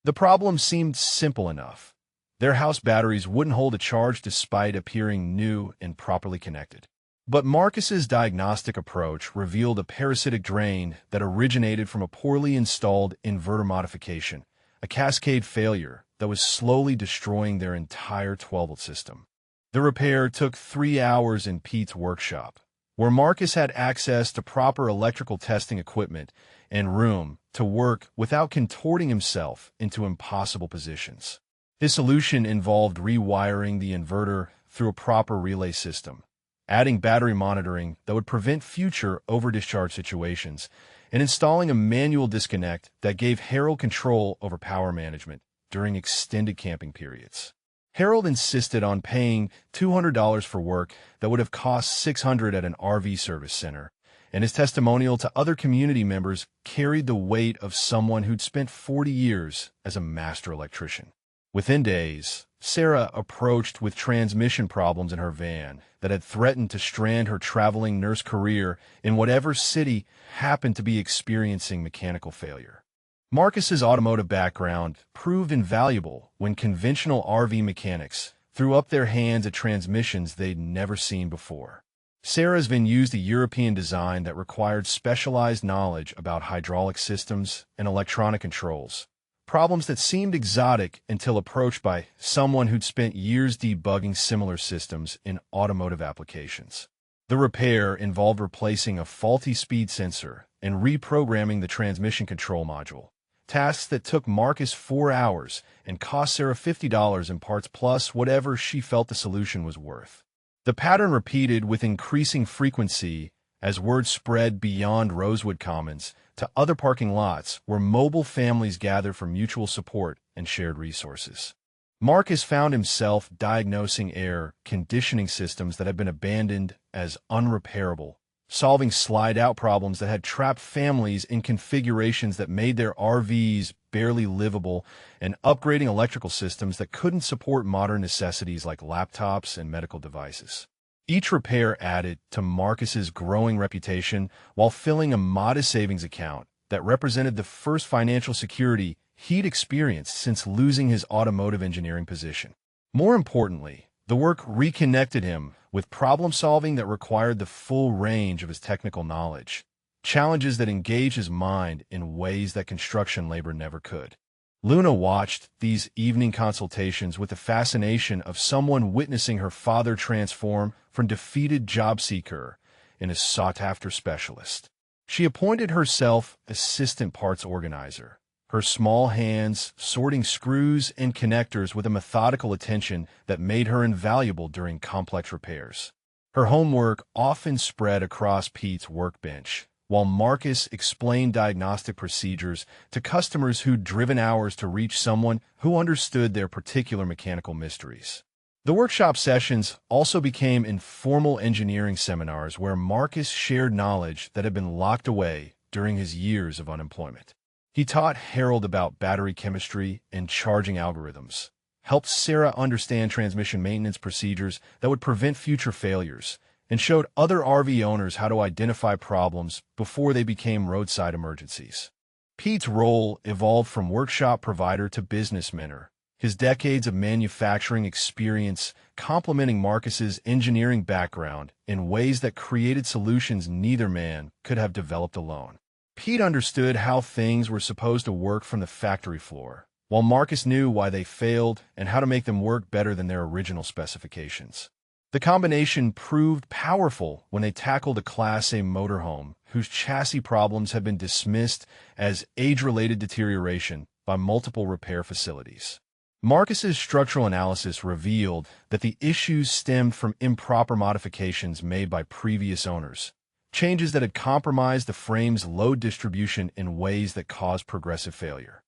The problem seemed simple enough. Their house batteries wouldn't hold a charge despite appearing new and properly connected. But Marcus's diagnostic approach revealed a parasitic drain that originated from a poorly installed inverter modification, a cascade failure that was slowly destroying their entire 12-volt system. The repair took 3 hours in Pete's workshop, where Marcus had access to proper electrical testing equipment and room to work without contorting himself into impossible positions. His solution involved rewiring the inverter through a proper relay system, adding battery monitoring that would prevent future overdischarge situations, and installing a manual disconnect that gave Harold control over power management during extended camping periods. Harold insisted on paying $200 for work that would have cost $600 at an RV service center, and his testimonial to other community members carried the weight of someone who'd spent 40 years as a master electrician. Within days, Sarah approached with transmission problems in her van that had threatened to strand her traveling nurse career in whatever city happened to be experiencing mechanical failure. Marcus's automotive background proved invaluable when conventional RV mechanics threw up their hands at transmissions they'd never seen before. Sarah's van used a European design that required specialized knowledge about hydraulic systems and electronic controls, problems that seemed exotic until approached by someone who'd spent years debugging similar systems in automotive applications. The repair involved replacing a faulty speed sensor and reprogramming the transmission control module, tasks that took Marcus 4 hours and cost Sarah $50 in parts plus whatever she felt the solution was worth. The pattern repeated with increasing frequency as word spread beyond Rosewood Commons to other parking lots where mobile families gathered for mutual support and shared resources. Marcus found himself diagnosing air conditioning systems that had been abandoned as unrepairable, solving slide-out problems that had trapped families in configurations that made their RVs barely livable, and upgrading electrical systems that couldn't support modern necessities like laptops and medical devices. Each repair added to Marcus's growing reputation while filling a modest savings account that represented the first financial security he'd experienced since losing his automotive engineering position. More importantly, the work reconnected him with problem-solving that required the full range of his technical knowledge, challenges that engage his mind in ways that construction labor never could. Luna watched these evening consultations with the fascination of someone witnessing her father transform from defeated job seeker into sought-after specialist. She appointed herself assistant parts organizer, her small hands sorting screws and connectors with a methodical attention that made her invaluable during complex repairs. Her homework often spread across Pete's workbench, while Marcus explained diagnostic procedures to customers who'd driven hours to reach someone who understood their particular mechanical mysteries. The workshop sessions also became informal engineering seminars where Marcus shared knowledge that had been locked away during his years of unemployment. He taught Harold about battery chemistry and charging algorithms, helped Sarah understand transmission maintenance procedures that would prevent future failures, and showed other RV owners how to identify problems before they became roadside emergencies. Pete's role evolved from workshop provider to business mentor, his decades of manufacturing experience complementing Marcus's engineering background in ways that created solutions neither man could have developed alone. Pete understood how things were supposed to work from the factory floor, while Marcus knew why they failed and how to make them work better than their original specifications. The combination proved powerful when they tackled a Class A motorhome whose chassis problems had been dismissed as age-related deterioration by multiple repair facilities. Marcus's structural analysis revealed that the issues stemmed from improper modifications made by previous owners, changes that had compromised the frame's load distribution in ways that caused progressive failure.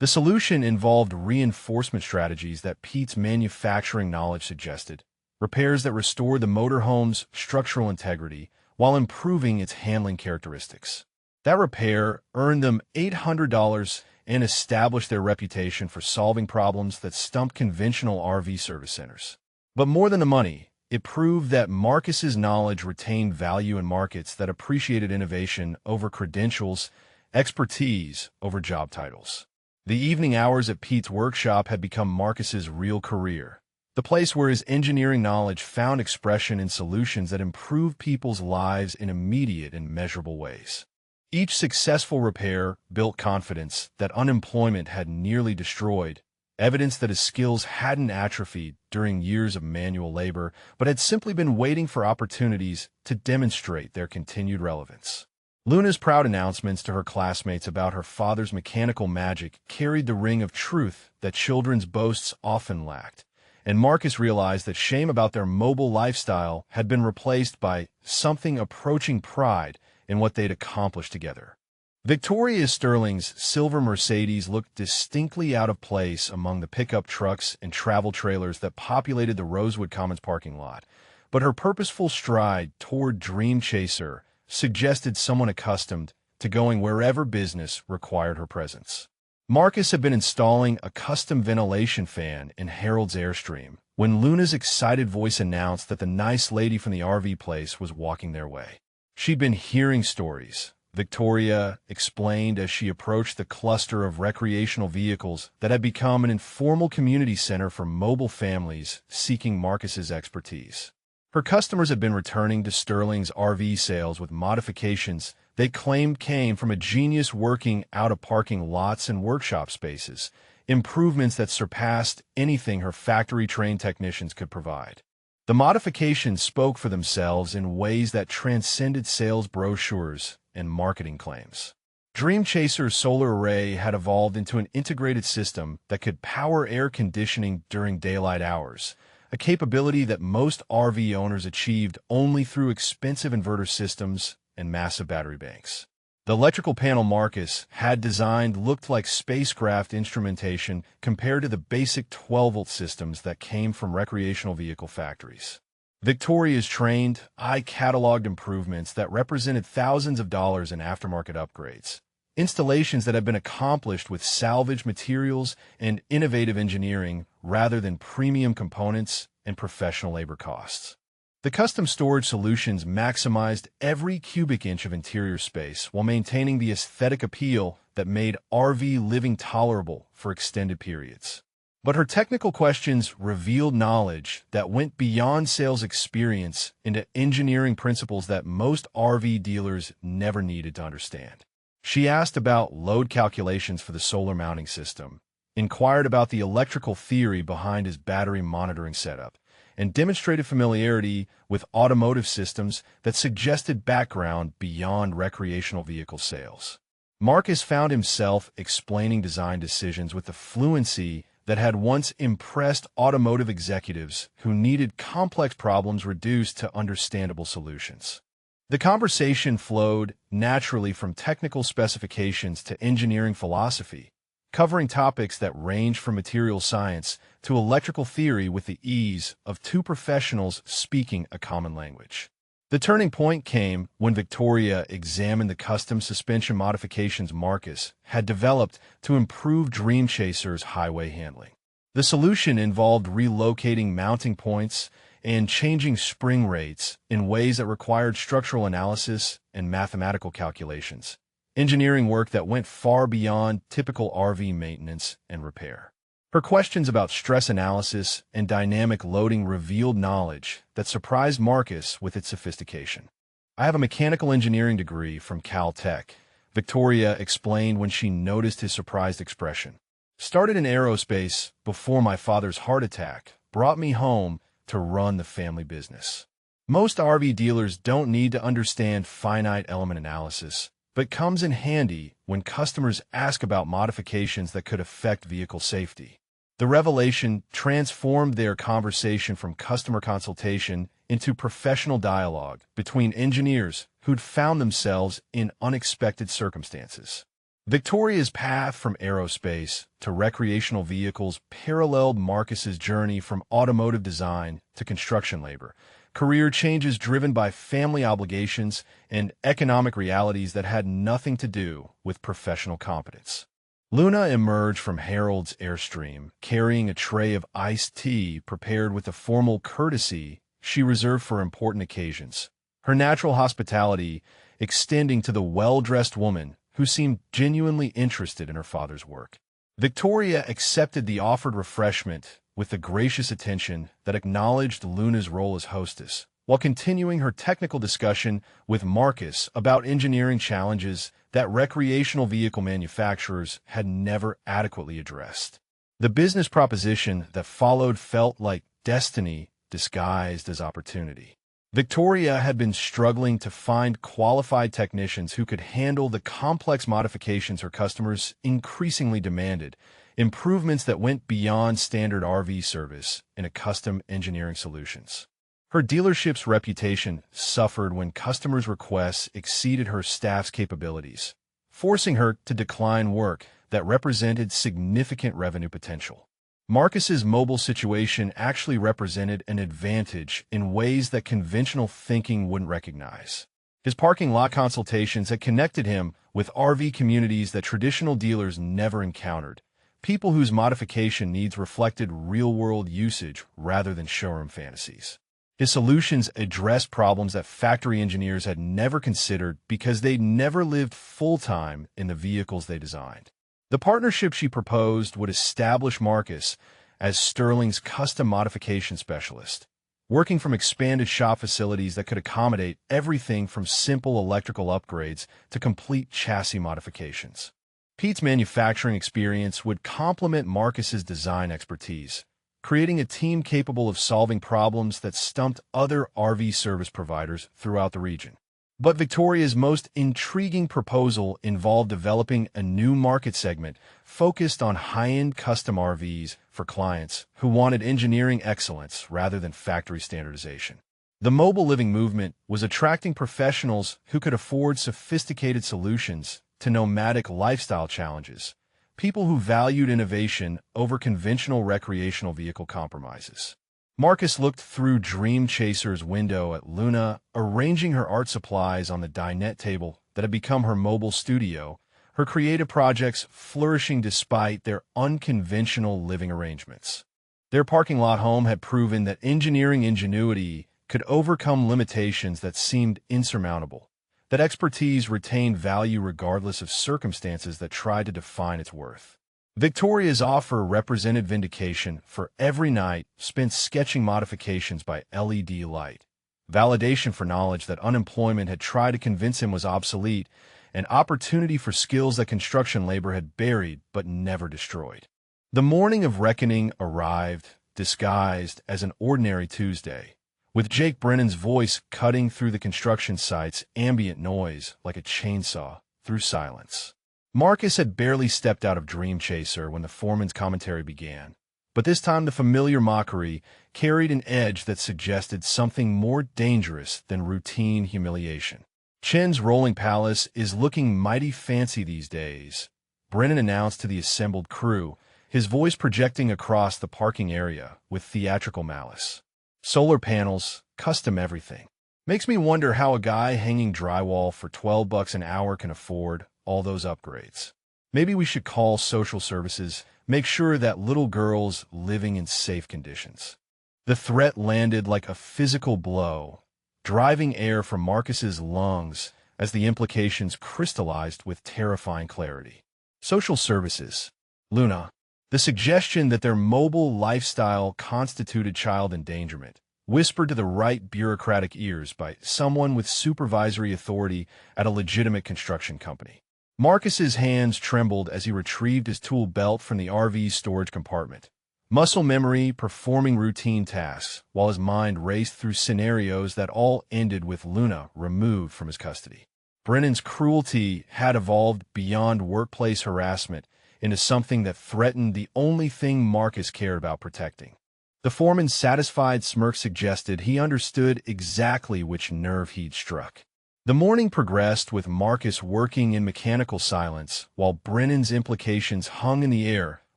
The solution involved reinforcement strategies that Pete's manufacturing knowledge suggested, repairs that restored the motorhome's structural integrity while improving its handling characteristics. That repair earned them $800 and established their reputation for solving problems that stumped conventional RV service centers. But more than the money, it proved that Marcus's knowledge retained value in markets that appreciated innovation over credentials, expertise over job titles. The evening hours at Pete's workshop had become Marcus's real career, the place where his engineering knowledge found expression in solutions that improved people's lives in immediate and measurable ways. Each successful repair built confidence that unemployment had nearly destroyed, evidence that his skills hadn't atrophied during years of manual labor, but had simply been waiting for opportunities to demonstrate their continued relevance. Luna's proud announcements to her classmates about her father's mechanical magic carried the ring of truth that children's boasts often lacked, and Marcus realized that shame about their mobile lifestyle had been replaced by something approaching pride in what they'd accomplished together. Victoria Sterling's silver Mercedes looked distinctly out of place among the pickup trucks and travel trailers that populated the Rosewood Commons parking lot, but her purposeful stride toward Dream Chaser suggested someone accustomed to going wherever business required her presence. Marcus had been installing a custom ventilation fan in Harold's Airstream when Luna's excited voice announced that the nice lady from the RV place was walking their way. She'd been hearing stories, Victoria explained as she approached the cluster of recreational vehicles that had become an informal community center for mobile families seeking Marcus's expertise. Her customers had been returning to Sterling's RV sales with modifications they claimed came from a genius working out of parking lots and workshop spaces, improvements that surpassed anything her factory-trained technicians could provide. The modifications spoke for themselves in ways that transcended sales brochures and marketing claims. Dream Chaser's solar array had evolved into an integrated system that could power air conditioning during daylight hours, a capability that most RV owners achieved only through expensive inverter systems and massive battery banks. The electrical panel Marcus had designed looked like spacecraft instrumentation compared to the basic 12-volt systems that came from recreational vehicle factories. Victoria's trained, eye-cataloged improvements that represented thousands of dollars in aftermarket upgrades, installations that had been accomplished with salvaged materials and innovative engineering rather than premium components and professional labor costs. The custom storage solutions maximized every cubic inch of interior space while maintaining the aesthetic appeal that made RV living tolerable for extended periods. But her technical questions revealed knowledge that went beyond sales experience into engineering principles that most RV dealers never needed to understand. She asked about load calculations for the solar mounting system, inquired about the electrical theory behind his battery monitoring setup, and demonstrated familiarity with automotive systems that suggested background beyond recreational vehicle sales. Marcus found himself explaining design decisions with the fluency that had once impressed automotive executives who needed complex problems reduced to understandable solutions. The conversation flowed naturally from technical specifications to engineering philosophy, covering topics that range from material science to electrical theory with the ease of two professionals speaking a common language. The turning point came when Victoria examined the custom suspension modifications Marcus had developed to improve Dream Chaser's highway handling. The solution involved relocating mounting points and changing spring rates in ways that required structural analysis and mathematical calculations, engineering work that went far beyond typical RV maintenance and repair. Her questions about stress analysis and dynamic loading revealed knowledge that surprised Marcus with its sophistication. "I have a mechanical engineering degree from Caltech," Victoria explained when she noticed his surprised expression. "Started in aerospace before my father's heart attack brought me home to run the family business." Most RV dealers don't need to understand finite element analysis, but comes in handy when customers ask about modifications that could affect vehicle safety. The revelation transformed their conversation from customer consultation into professional dialogue between engineers who'd found themselves in unexpected circumstances. Victoria's path from aerospace to recreational vehicles paralleled Marcus's journey from automotive design to construction labor, career changes driven by family obligations and economic realities that had nothing to do with professional competence. Luna emerged from Harold's Airstream, carrying a tray of iced tea prepared with the formal courtesy she reserved for important occasions, her natural hospitality extending to the well-dressed woman who seemed genuinely interested in her father's work. Victoria accepted the offered refreshment with a gracious attention that acknowledged Luna's role as hostess, while continuing her technical discussion with Marcus about engineering challenges that recreational vehicle manufacturers had never adequately addressed. The business proposition that followed felt like destiny disguised as opportunity. Victoria had been struggling to find qualified technicians who could handle the complex modifications her customers increasingly demanded, improvements that went beyond standard RV service into custom engineering solutions. Her dealership's reputation suffered when customers' requests exceeded her staff's capabilities, forcing her to decline work that represented significant revenue potential. Marcus's mobile situation actually represented an advantage in ways that conventional thinking wouldn't recognize. His parking lot consultations had connected him with RV communities that traditional dealers never encountered, people whose modification needs reflected real-world usage rather than showroom fantasies. His solutions addressed problems that factory engineers had never considered because they'd never lived full-time in the vehicles they designed. The partnership she proposed would establish Marcus as Sterling's custom modification specialist, working from expanded shop facilities that could accommodate everything from simple electrical upgrades to complete chassis modifications. Pete's manufacturing experience would complement Marcus's design expertise, creating a team capable of solving problems that stumped other RV service providers throughout the region. But Victoria's most intriguing proposal involved developing a new market segment focused on high-end custom RVs for clients who wanted engineering excellence rather than factory standardization. The mobile living movement was attracting professionals who could afford sophisticated solutions to nomadic lifestyle challenges, people who valued innovation over conventional recreational vehicle compromises. Marcus looked through Dream Chaser's window at Luna, arranging her art supplies on the dinette table that had become her mobile studio, her creative projects flourishing despite their unconventional living arrangements. Their parking lot home had proven that engineering ingenuity could overcome limitations that seemed insurmountable, that expertise retained value regardless of circumstances that tried to define its worth. Victoria's offer represented vindication for every night spent sketching modifications by LED light, validation for knowledge that unemployment had tried to convince him was obsolete, and opportunity for skills that construction labor had buried but never destroyed. The morning of reckoning arrived, disguised as an ordinary Tuesday, with Jake Brennan's voice cutting through the construction site's ambient noise like a chainsaw through silence. Marcus had barely stepped out of Dream Chaser when the foreman's commentary began, but this time the familiar mockery carried an edge that suggested something more dangerous than routine humiliation. Chen's rolling palace is looking mighty fancy these days, Brennan announced to the assembled crew, his voice projecting across the parking area with theatrical malice. Solar panels, custom everything. Makes me wonder how a guy hanging drywall for $12 an hour can afford all those upgrades. Maybe we should call social services, make sure that little girls living in safe conditions. The threat landed like a physical blow, driving air from Marcus's lungs as the implications crystallized with terrifying clarity. Social services. Luna. The suggestion that their mobile lifestyle constituted child endangerment, whispered to the right bureaucratic ears by someone with supervisory authority at a legitimate construction company. Marcus's hands trembled as he retrieved his tool belt from the RV's storage compartment, muscle memory performing routine tasks, while his mind raced through scenarios that all ended with Luna removed from his custody. Brennan's cruelty had evolved beyond workplace harassment into something that threatened the only thing Marcus cared about protecting. The foreman's satisfied smirk suggested he understood exactly which nerve he'd struck. The morning progressed with Marcus working in mechanical silence while Brennan's implications hung in the air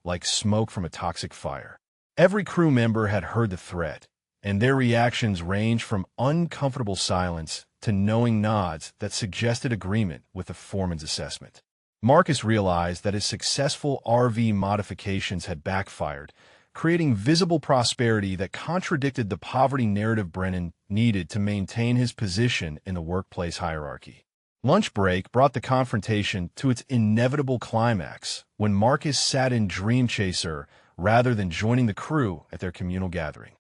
like smoke from a toxic fire. Every crew member had heard the threat, and their reactions ranged from uncomfortable silence to knowing nods that suggested agreement with the foreman's assessment. Marcus realized that his successful RV modifications had backfired, creating visible prosperity that contradicted the poverty narrative Brennan needed to maintain his position in the workplace hierarchy. Lunch break brought the confrontation to its inevitable climax when Marcus sat in Dream Chaser rather than joining the crew at their communal gathering.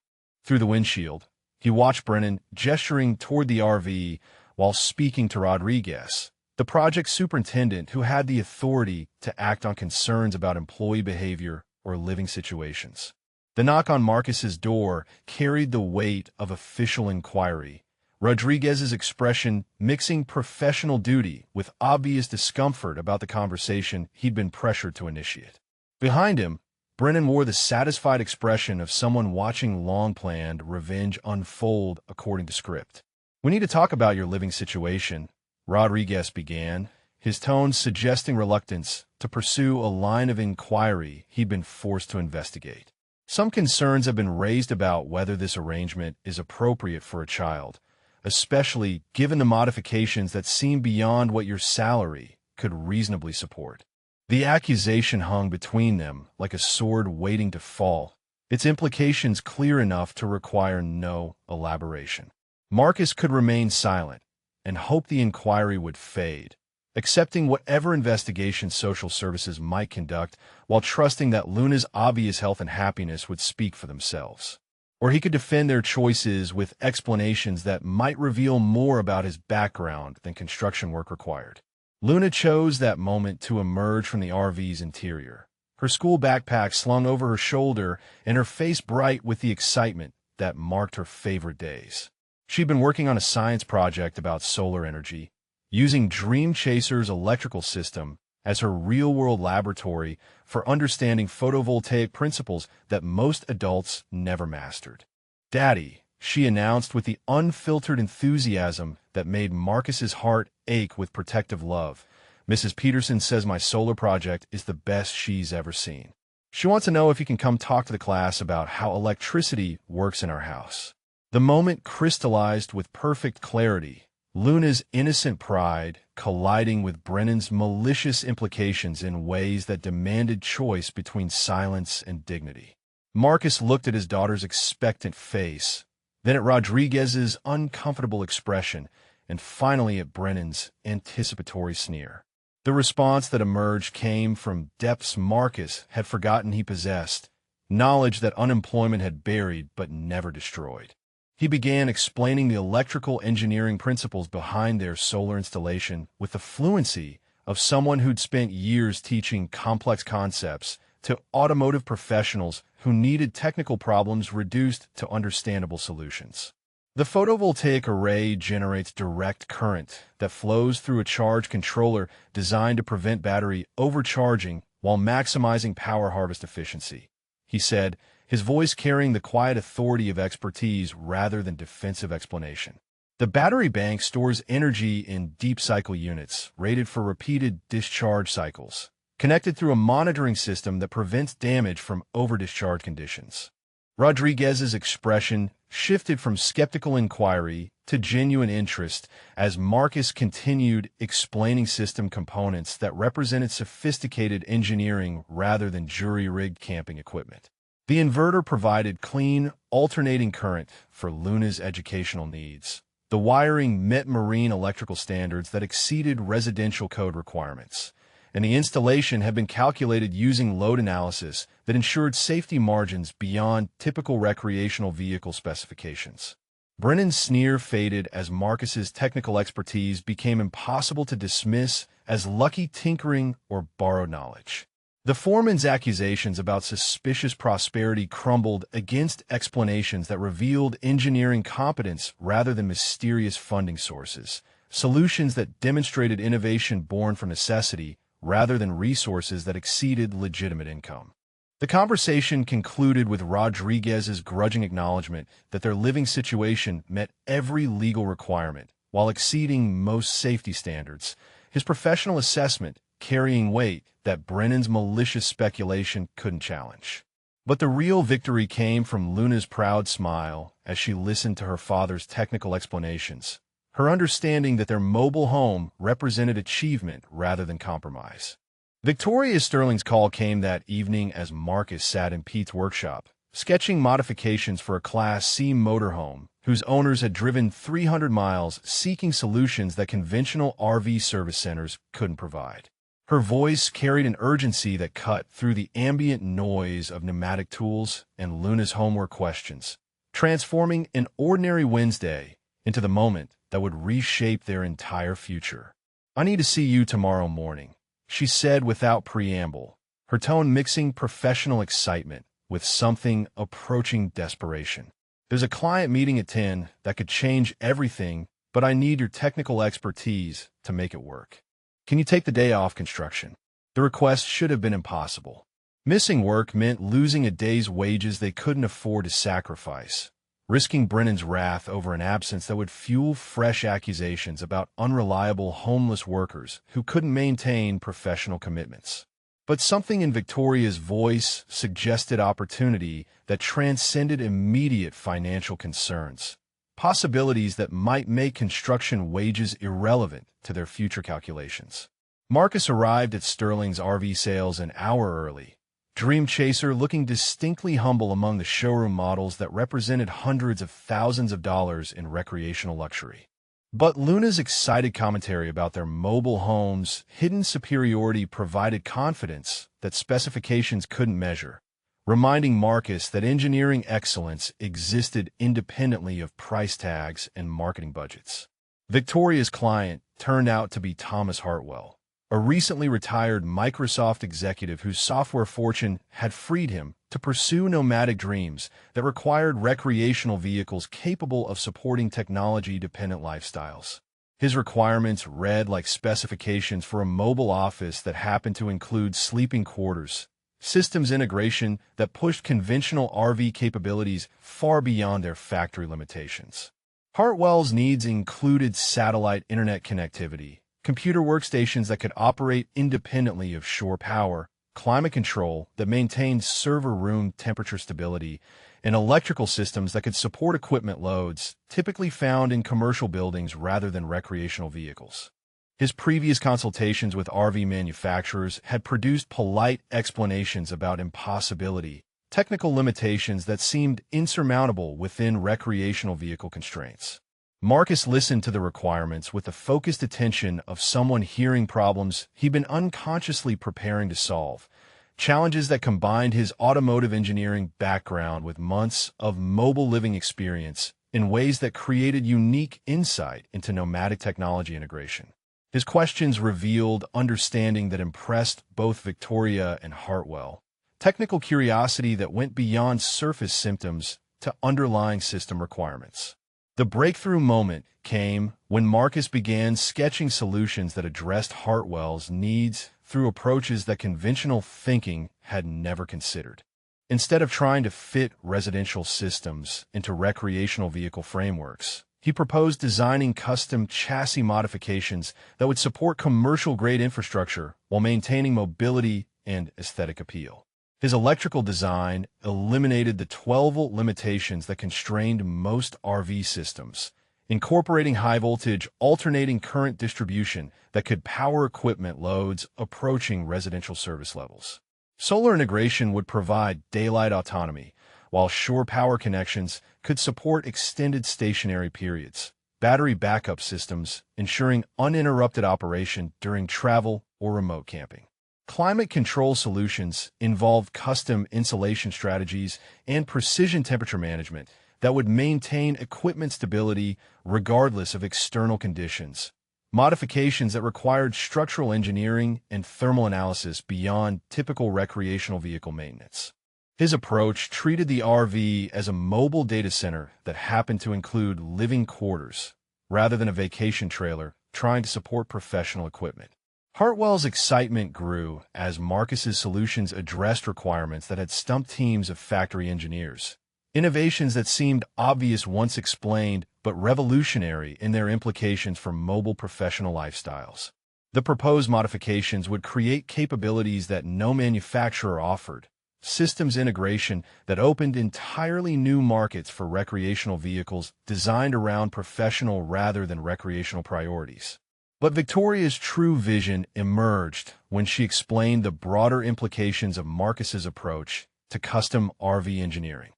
Through the windshield, he watched Brennan gesturing toward the RV while speaking to Rodriguez, the project superintendent who had the authority to act on concerns about employee behavior or living situations. The knock on Marcus's door carried the weight of official inquiry, Rodriguez's expression mixing professional duty with obvious discomfort about the conversation he'd been pressured to initiate. Behind him, Brennan wore the satisfied expression of someone watching long-planned revenge unfold according to script. "We need to talk about your living situation," Rodriguez began, his tones suggesting reluctance to pursue a line of inquiry he'd been forced to investigate. Some concerns have been raised about whether this arrangement is appropriate for a child, especially given the modifications that seem beyond what your salary could reasonably support. The accusation hung between them like a sword waiting to fall, its implications clear enough to require no elaboration. Marcus could remain silent and hope the inquiry would fade, accepting whatever investigation social services might conduct while trusting that Luna's obvious health and happiness would speak for themselves. Or he could defend their choices with explanations that might reveal more about his background than construction work required. Luna chose that moment to emerge from the RV's interior, her school backpack slung over her shoulder and her face bright with the excitement that marked her favorite days. She'd been working on a science project about solar energy, using Dream Chaser's electrical system as her real-world laboratory for understanding photovoltaic principles that most adults never mastered. "Daddy," she announced with the unfiltered enthusiasm that made Marcus's heart ache with protective love, "Mrs. Peterson says my solar project is the best she's ever seen. She wants to know if you can come talk to the class about how electricity works in our house." The moment crystallized with perfect clarity, Luna's innocent pride colliding with Brennan's malicious implications in ways that demanded choice between silence and dignity. Marcus looked at his daughter's expectant face, then at Rodriguez's uncomfortable expression, and finally at Brennan's anticipatory sneer. The response that emerged came from depths Marcus had forgotten he possessed, knowledge that unemployment had buried but never destroyed. He began explaining the electrical engineering principles behind their solar installation with the fluency of someone who'd spent years teaching complex concepts to automotive professionals who needed technical problems reduced to understandable solutions. The photovoltaic array generates direct current that flows through a charge controller designed to prevent battery overcharging while maximizing power harvest efficiency, he said, his voice carrying the quiet authority of expertise rather than defensive explanation. The battery bank stores energy in deep cycle units, rated for repeated discharge cycles, connected through a monitoring system that prevents damage from overdischarge conditions. Rodriguez's expression shifted from skeptical inquiry to genuine interest as Marcus continued explaining system components that represented sophisticated engineering rather than jury-rigged camping equipment. The inverter provided clean, alternating current for Luna's educational needs. The wiring met marine electrical standards that exceeded residential code requirements, and the installation had been calculated using load analysis that ensured safety margins beyond typical recreational vehicle specifications. Brennan's sneer faded as Marcus's technical expertise became impossible to dismiss as lucky tinkering or borrowed knowledge. The foreman's accusations about suspicious prosperity crumbled against explanations that revealed engineering competence rather than mysterious funding sources, solutions that demonstrated innovation born from necessity rather than resources that exceeded legitimate income. The conversation concluded with Rodriguez's grudging acknowledgement that their living situation met every legal requirement while exceeding most safety standards, his professional assessment carrying weight that Brennan's malicious speculation couldn't challenge. But the real victory came from Luna's proud smile as she listened to her father's technical explanations, her understanding that their mobile home represented achievement rather than compromise. Victoria Sterling's call came that evening as Marcus sat in Pete's workshop, sketching modifications for a Class C motorhome whose owners had driven 300 miles seeking solutions that conventional RV service centers couldn't provide. Her voice carried an urgency that cut through the ambient noise of pneumatic tools and Luna's homework questions, transforming an ordinary Wednesday into the moment that would reshape their entire future. "I need to see you tomorrow morning," she said without preamble, her tone mixing professional excitement with something approaching desperation. "There's a client meeting at 10 that could change everything, but I need your technical expertise to make it work. Can you take the day off construction?" The request should have been impossible. Missing work meant losing a day's wages they couldn't afford to sacrifice, risking Brennan's wrath over an absence that would fuel fresh accusations about unreliable homeless workers who couldn't maintain professional commitments. But something in Victoria's voice suggested opportunity that transcended immediate financial concerns, possibilities that might make construction wages irrelevant to their future calculations. Marcus arrived at Sterling's RV sales an hour early, Dream Chaser looking distinctly humble among the showroom models that represented hundreds of thousands of dollars in recreational luxury. But Luna's excited commentary about their mobile home's hidden superiority provided confidence that specifications couldn't measure, reminding Marcus that engineering excellence existed independently of price tags and marketing budgets. Victoria's client turned out to be Thomas Hartwell, a recently retired Microsoft executive whose software fortune had freed him to pursue nomadic dreams that required recreational vehicles capable of supporting technology-dependent lifestyles. His requirements read like specifications for a mobile office that happened to include sleeping quarters, systems integration that pushed conventional RV capabilities far beyond their factory limitations. Hartwell's needs included satellite internet connectivity, computer workstations that could operate independently of shore power, climate control that maintained server room temperature stability, and electrical systems that could support equipment loads typically found in commercial buildings rather than recreational vehicles. His previous consultations with RV manufacturers had produced polite explanations about impossibility, technical limitations that seemed insurmountable within recreational vehicle constraints. Marcus listened to the requirements with the focused attention of someone hearing problems he'd been unconsciously preparing to solve, challenges that combined his automotive engineering background with months of mobile living experience in ways that created unique insight into nomadic technology integration. His questions revealed understanding that impressed both Victoria and Hartwell, technical curiosity that went beyond surface symptoms to underlying system requirements. The breakthrough moment came when Marcus began sketching solutions that addressed Hartwell's needs through approaches that conventional thinking had never considered. Instead of trying to fit residential systems into recreational vehicle frameworks, he proposed designing custom chassis modifications that would support commercial-grade infrastructure while maintaining mobility and aesthetic appeal. His electrical design eliminated the 12-volt limitations that constrained most RV systems, incorporating high-voltage alternating current distribution that could power equipment loads approaching residential service levels. Solar integration would provide daylight autonomy, while shore power connections could support extended stationary periods. Battery backup systems ensuring uninterrupted operation during travel or remote camping. Climate control solutions involve custom insulation strategies and precision temperature management that would maintain equipment stability regardless of external conditions. Modifications that required structural engineering and thermal analysis beyond typical recreational vehicle maintenance. His approach treated the RV as a mobile data center that happened to include living quarters, rather than a vacation trailer trying to support professional equipment. Hartwell's excitement grew as Marcus's solutions addressed requirements that had stumped teams of factory engineers. Innovations that seemed obvious once explained, but revolutionary in their implications for mobile professional lifestyles. The proposed modifications would create capabilities that no manufacturer offered, systems integration that opened entirely new markets for recreational vehicles designed around professional rather than recreational priorities. But Victoria's true vision emerged when she explained the broader implications of Marcus's approach to custom RV engineering.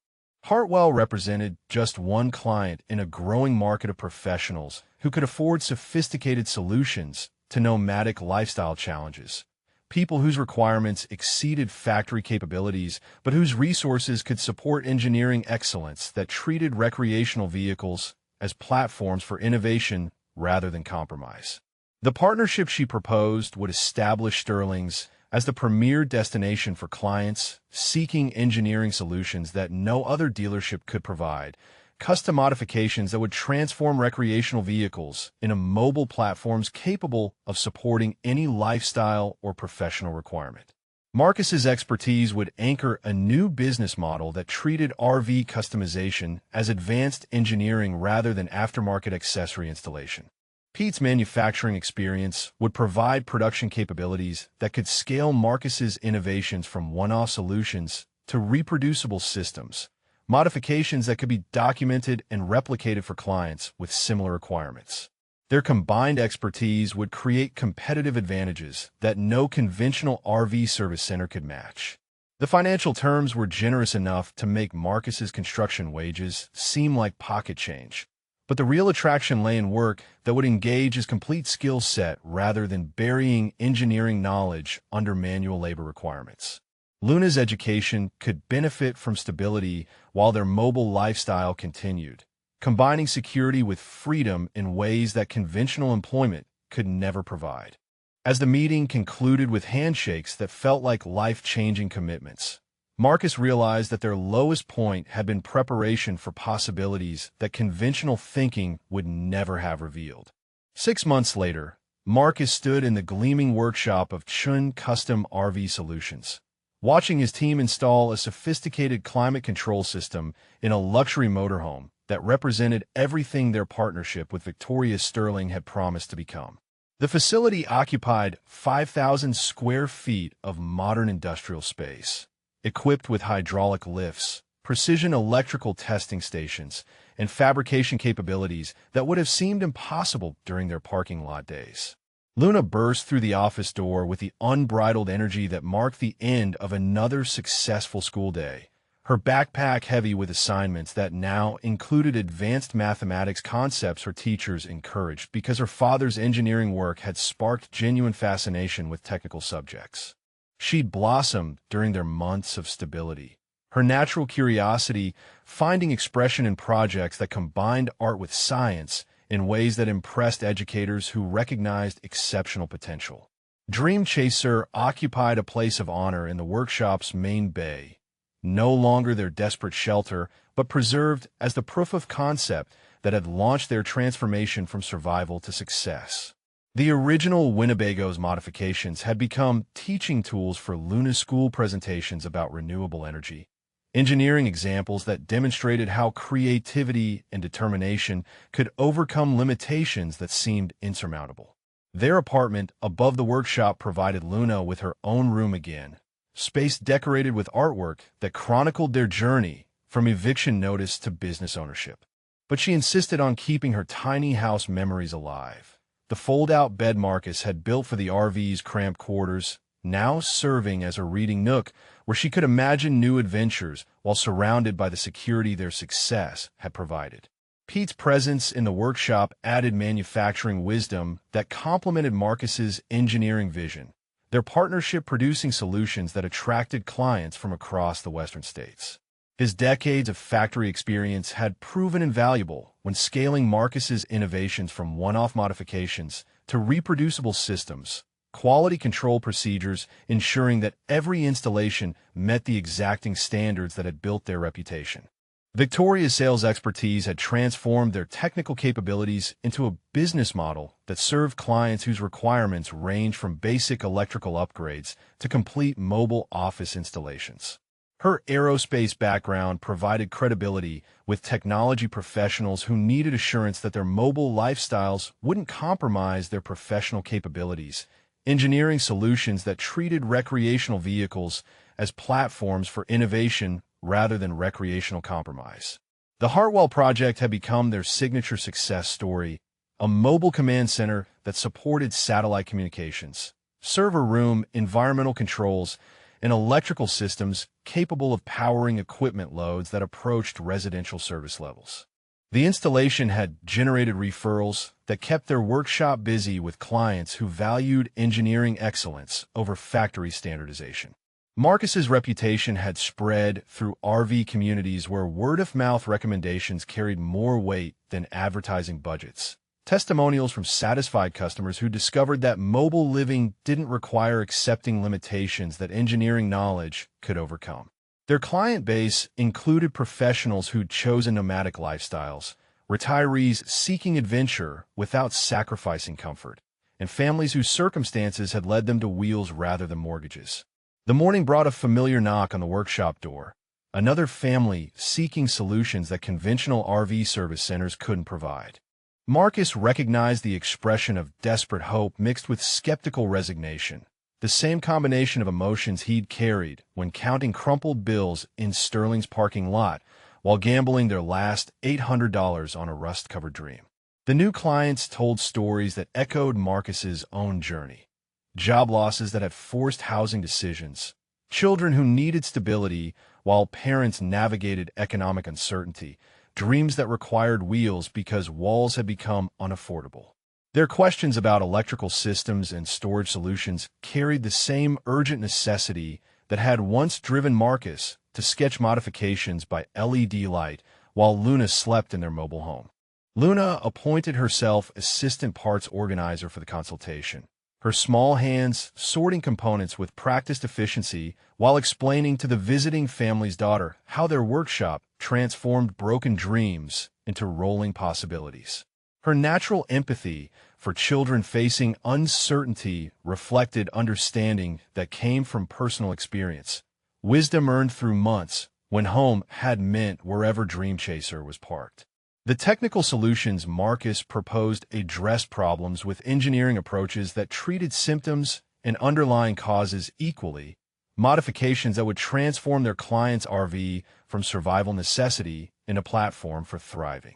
Hartwell represented just one client in a growing market of professionals who could afford sophisticated solutions to nomadic lifestyle challenges, people whose requirements exceeded factory capabilities but whose resources could support engineering excellence that treated recreational vehicles as platforms for innovation rather than compromise. The partnership she proposed would establish Sterling's as the premier destination for clients seeking engineering solutions that no other dealership could provide, custom modifications that would transform recreational vehicles into mobile platforms capable of supporting any lifestyle or professional requirement. Marcus's expertise would anchor a new business model that treated RV customization as advanced engineering rather than aftermarket accessory installation. Pete's manufacturing experience would provide production capabilities that could scale Marcus's innovations from one-off solutions to reproducible systems, modifications that could be documented and replicated for clients with similar requirements. Their combined expertise would create competitive advantages that no conventional RV service center could match. The financial terms were generous enough to make Marcus's construction wages seem like pocket change. But the real attraction lay in work that would engage his complete skill set rather than burying engineering knowledge under manual labor requirements. Luna's education could benefit from stability while their mobile lifestyle continued, combining security with freedom in ways that conventional employment could never provide. As the meeting concluded with handshakes that felt like life-changing commitments, Marcus realized that their lowest point had been preparation for possibilities that conventional thinking would never have revealed. 6 months later, Marcus stood in the gleaming workshop of Chun Custom RV Solutions, watching his team install a sophisticated climate control system in a luxury motorhome that represented everything their partnership with Victoria Sterling had promised to become. The facility occupied 5,000 square feet of modern industrial space, equipped with hydraulic lifts, precision electrical testing stations, and fabrication capabilities that would have seemed impossible during their parking lot days. Luna burst through the office door with the unbridled energy that marked the end of another successful school day, her backpack heavy with assignments that now included advanced mathematics concepts her teachers encouraged because her father's engineering work had sparked genuine fascination with technical subjects. She'd blossomed during their months of stability, her natural curiosity finding expression in projects that combined art with science in ways that impressed educators who recognized exceptional potential. Dream Chaser occupied a place of honor in the workshop's main bay, no longer their desperate shelter, but preserved as the proof of concept that had launched their transformation from survival to success. The original Winnebago's modifications had become teaching tools for Luna's school presentations about renewable energy, engineering examples that demonstrated how creativity and determination could overcome limitations that seemed insurmountable. Their apartment above the workshop provided Luna with her own room again, space decorated with artwork that chronicled their journey from eviction notice to business ownership. But she insisted on keeping her tiny house memories alive. The fold-out bed Marcus had built for the RV's cramped quarters, now serving as a reading nook where she could imagine new adventures while surrounded by the security their success had provided. Pete's presence in the workshop added manufacturing wisdom that complemented Marcus's engineering vision, their partnership producing solutions that attracted clients from across the western states. His decades of factory experience had proven invaluable when scaling Marcus's innovations from one-off modifications to reproducible systems, quality control procedures ensuring that every installation met the exacting standards that had built their reputation. Victoria's sales expertise had transformed their technical capabilities into a business model that served clients whose requirements ranged from basic electrical upgrades to complete mobile office installations. Her aerospace background provided credibility with technology professionals who needed assurance that their mobile lifestyles wouldn't compromise their professional capabilities, engineering solutions that treated recreational vehicles as platforms for innovation rather than recreational compromise. The Hartwell Project had become their signature success story, a mobile command center that supported satellite communications, server room, environmental controls, and electrical systems capable of powering equipment loads that approached residential service levels. The installation had generated referrals that kept their workshop busy with clients who valued engineering excellence over factory standardization. Marcus's reputation had spread through RV communities where word-of-mouth recommendations carried more weight than advertising budgets. Testimonials from satisfied customers who discovered that mobile living didn't require accepting limitations that engineering knowledge could overcome. Their client base included professionals who'd chosen nomadic lifestyles, retirees seeking adventure without sacrificing comfort, and families whose circumstances had led them to wheels rather than mortgages. The morning brought a familiar knock on the workshop door, another family seeking solutions that conventional RV service centers couldn't provide. Marcus recognized the expression of desperate hope mixed with skeptical resignation, the same combination of emotions he'd carried when counting crumpled bills in Sterling's parking lot while gambling their last $800 on a rust-covered dream. The new clients told stories that echoed Marcus's own journey. Job losses that had forced housing decisions, children who needed stability while parents navigated economic uncertainty, dreams that required wheels because walls had become unaffordable. Their questions about electrical systems and storage solutions carried the same urgent necessity that had once driven Marcus to sketch modifications by LED light while Luna slept in their mobile home. Luna appointed herself assistant parts organizer for the consultation, her small hands sorting components with practiced efficiency while explaining to the visiting family's daughter how their workshop transformed broken dreams into rolling possibilities. Her natural empathy for children facing uncertainty reflected understanding that came from personal experience, wisdom earned through months when home had meant wherever Dream Chaser was parked. The technical solutions Marcus proposed addressed problems with engineering approaches that treated symptoms and underlying causes equally, modifications that would transform their client's RV from survival necessity into a platform for thriving.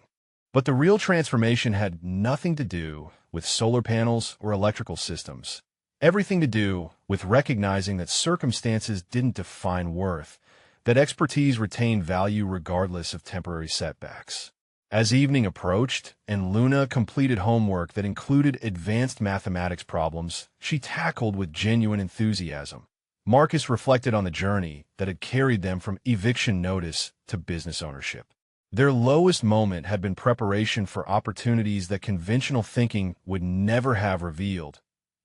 But the real transformation had nothing to do with solar panels or electrical systems, everything to do with recognizing that circumstances didn't define worth, that expertise retained value regardless of temporary setbacks. As evening approached and Luna completed homework that included advanced mathematics problems she tackled with genuine enthusiasm, Marcus reflected on the journey that had carried them from eviction notice to business ownership. Their lowest moment had been preparation for opportunities that conventional thinking would never have revealed,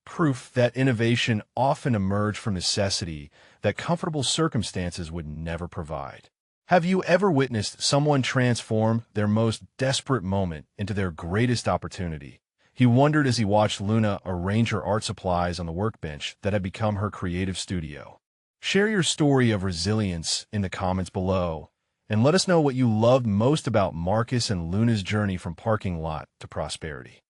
proof that innovation often emerged from necessity that comfortable circumstances would never provide. Have you ever witnessed someone transform their most desperate moment into their greatest opportunity? He wondered as he watched Luna arrange her art supplies on the workbench that had become her creative studio. Share your story of resilience in the comments below, and let us know what you loved most about Marcus and Luna's journey from parking lot to prosperity.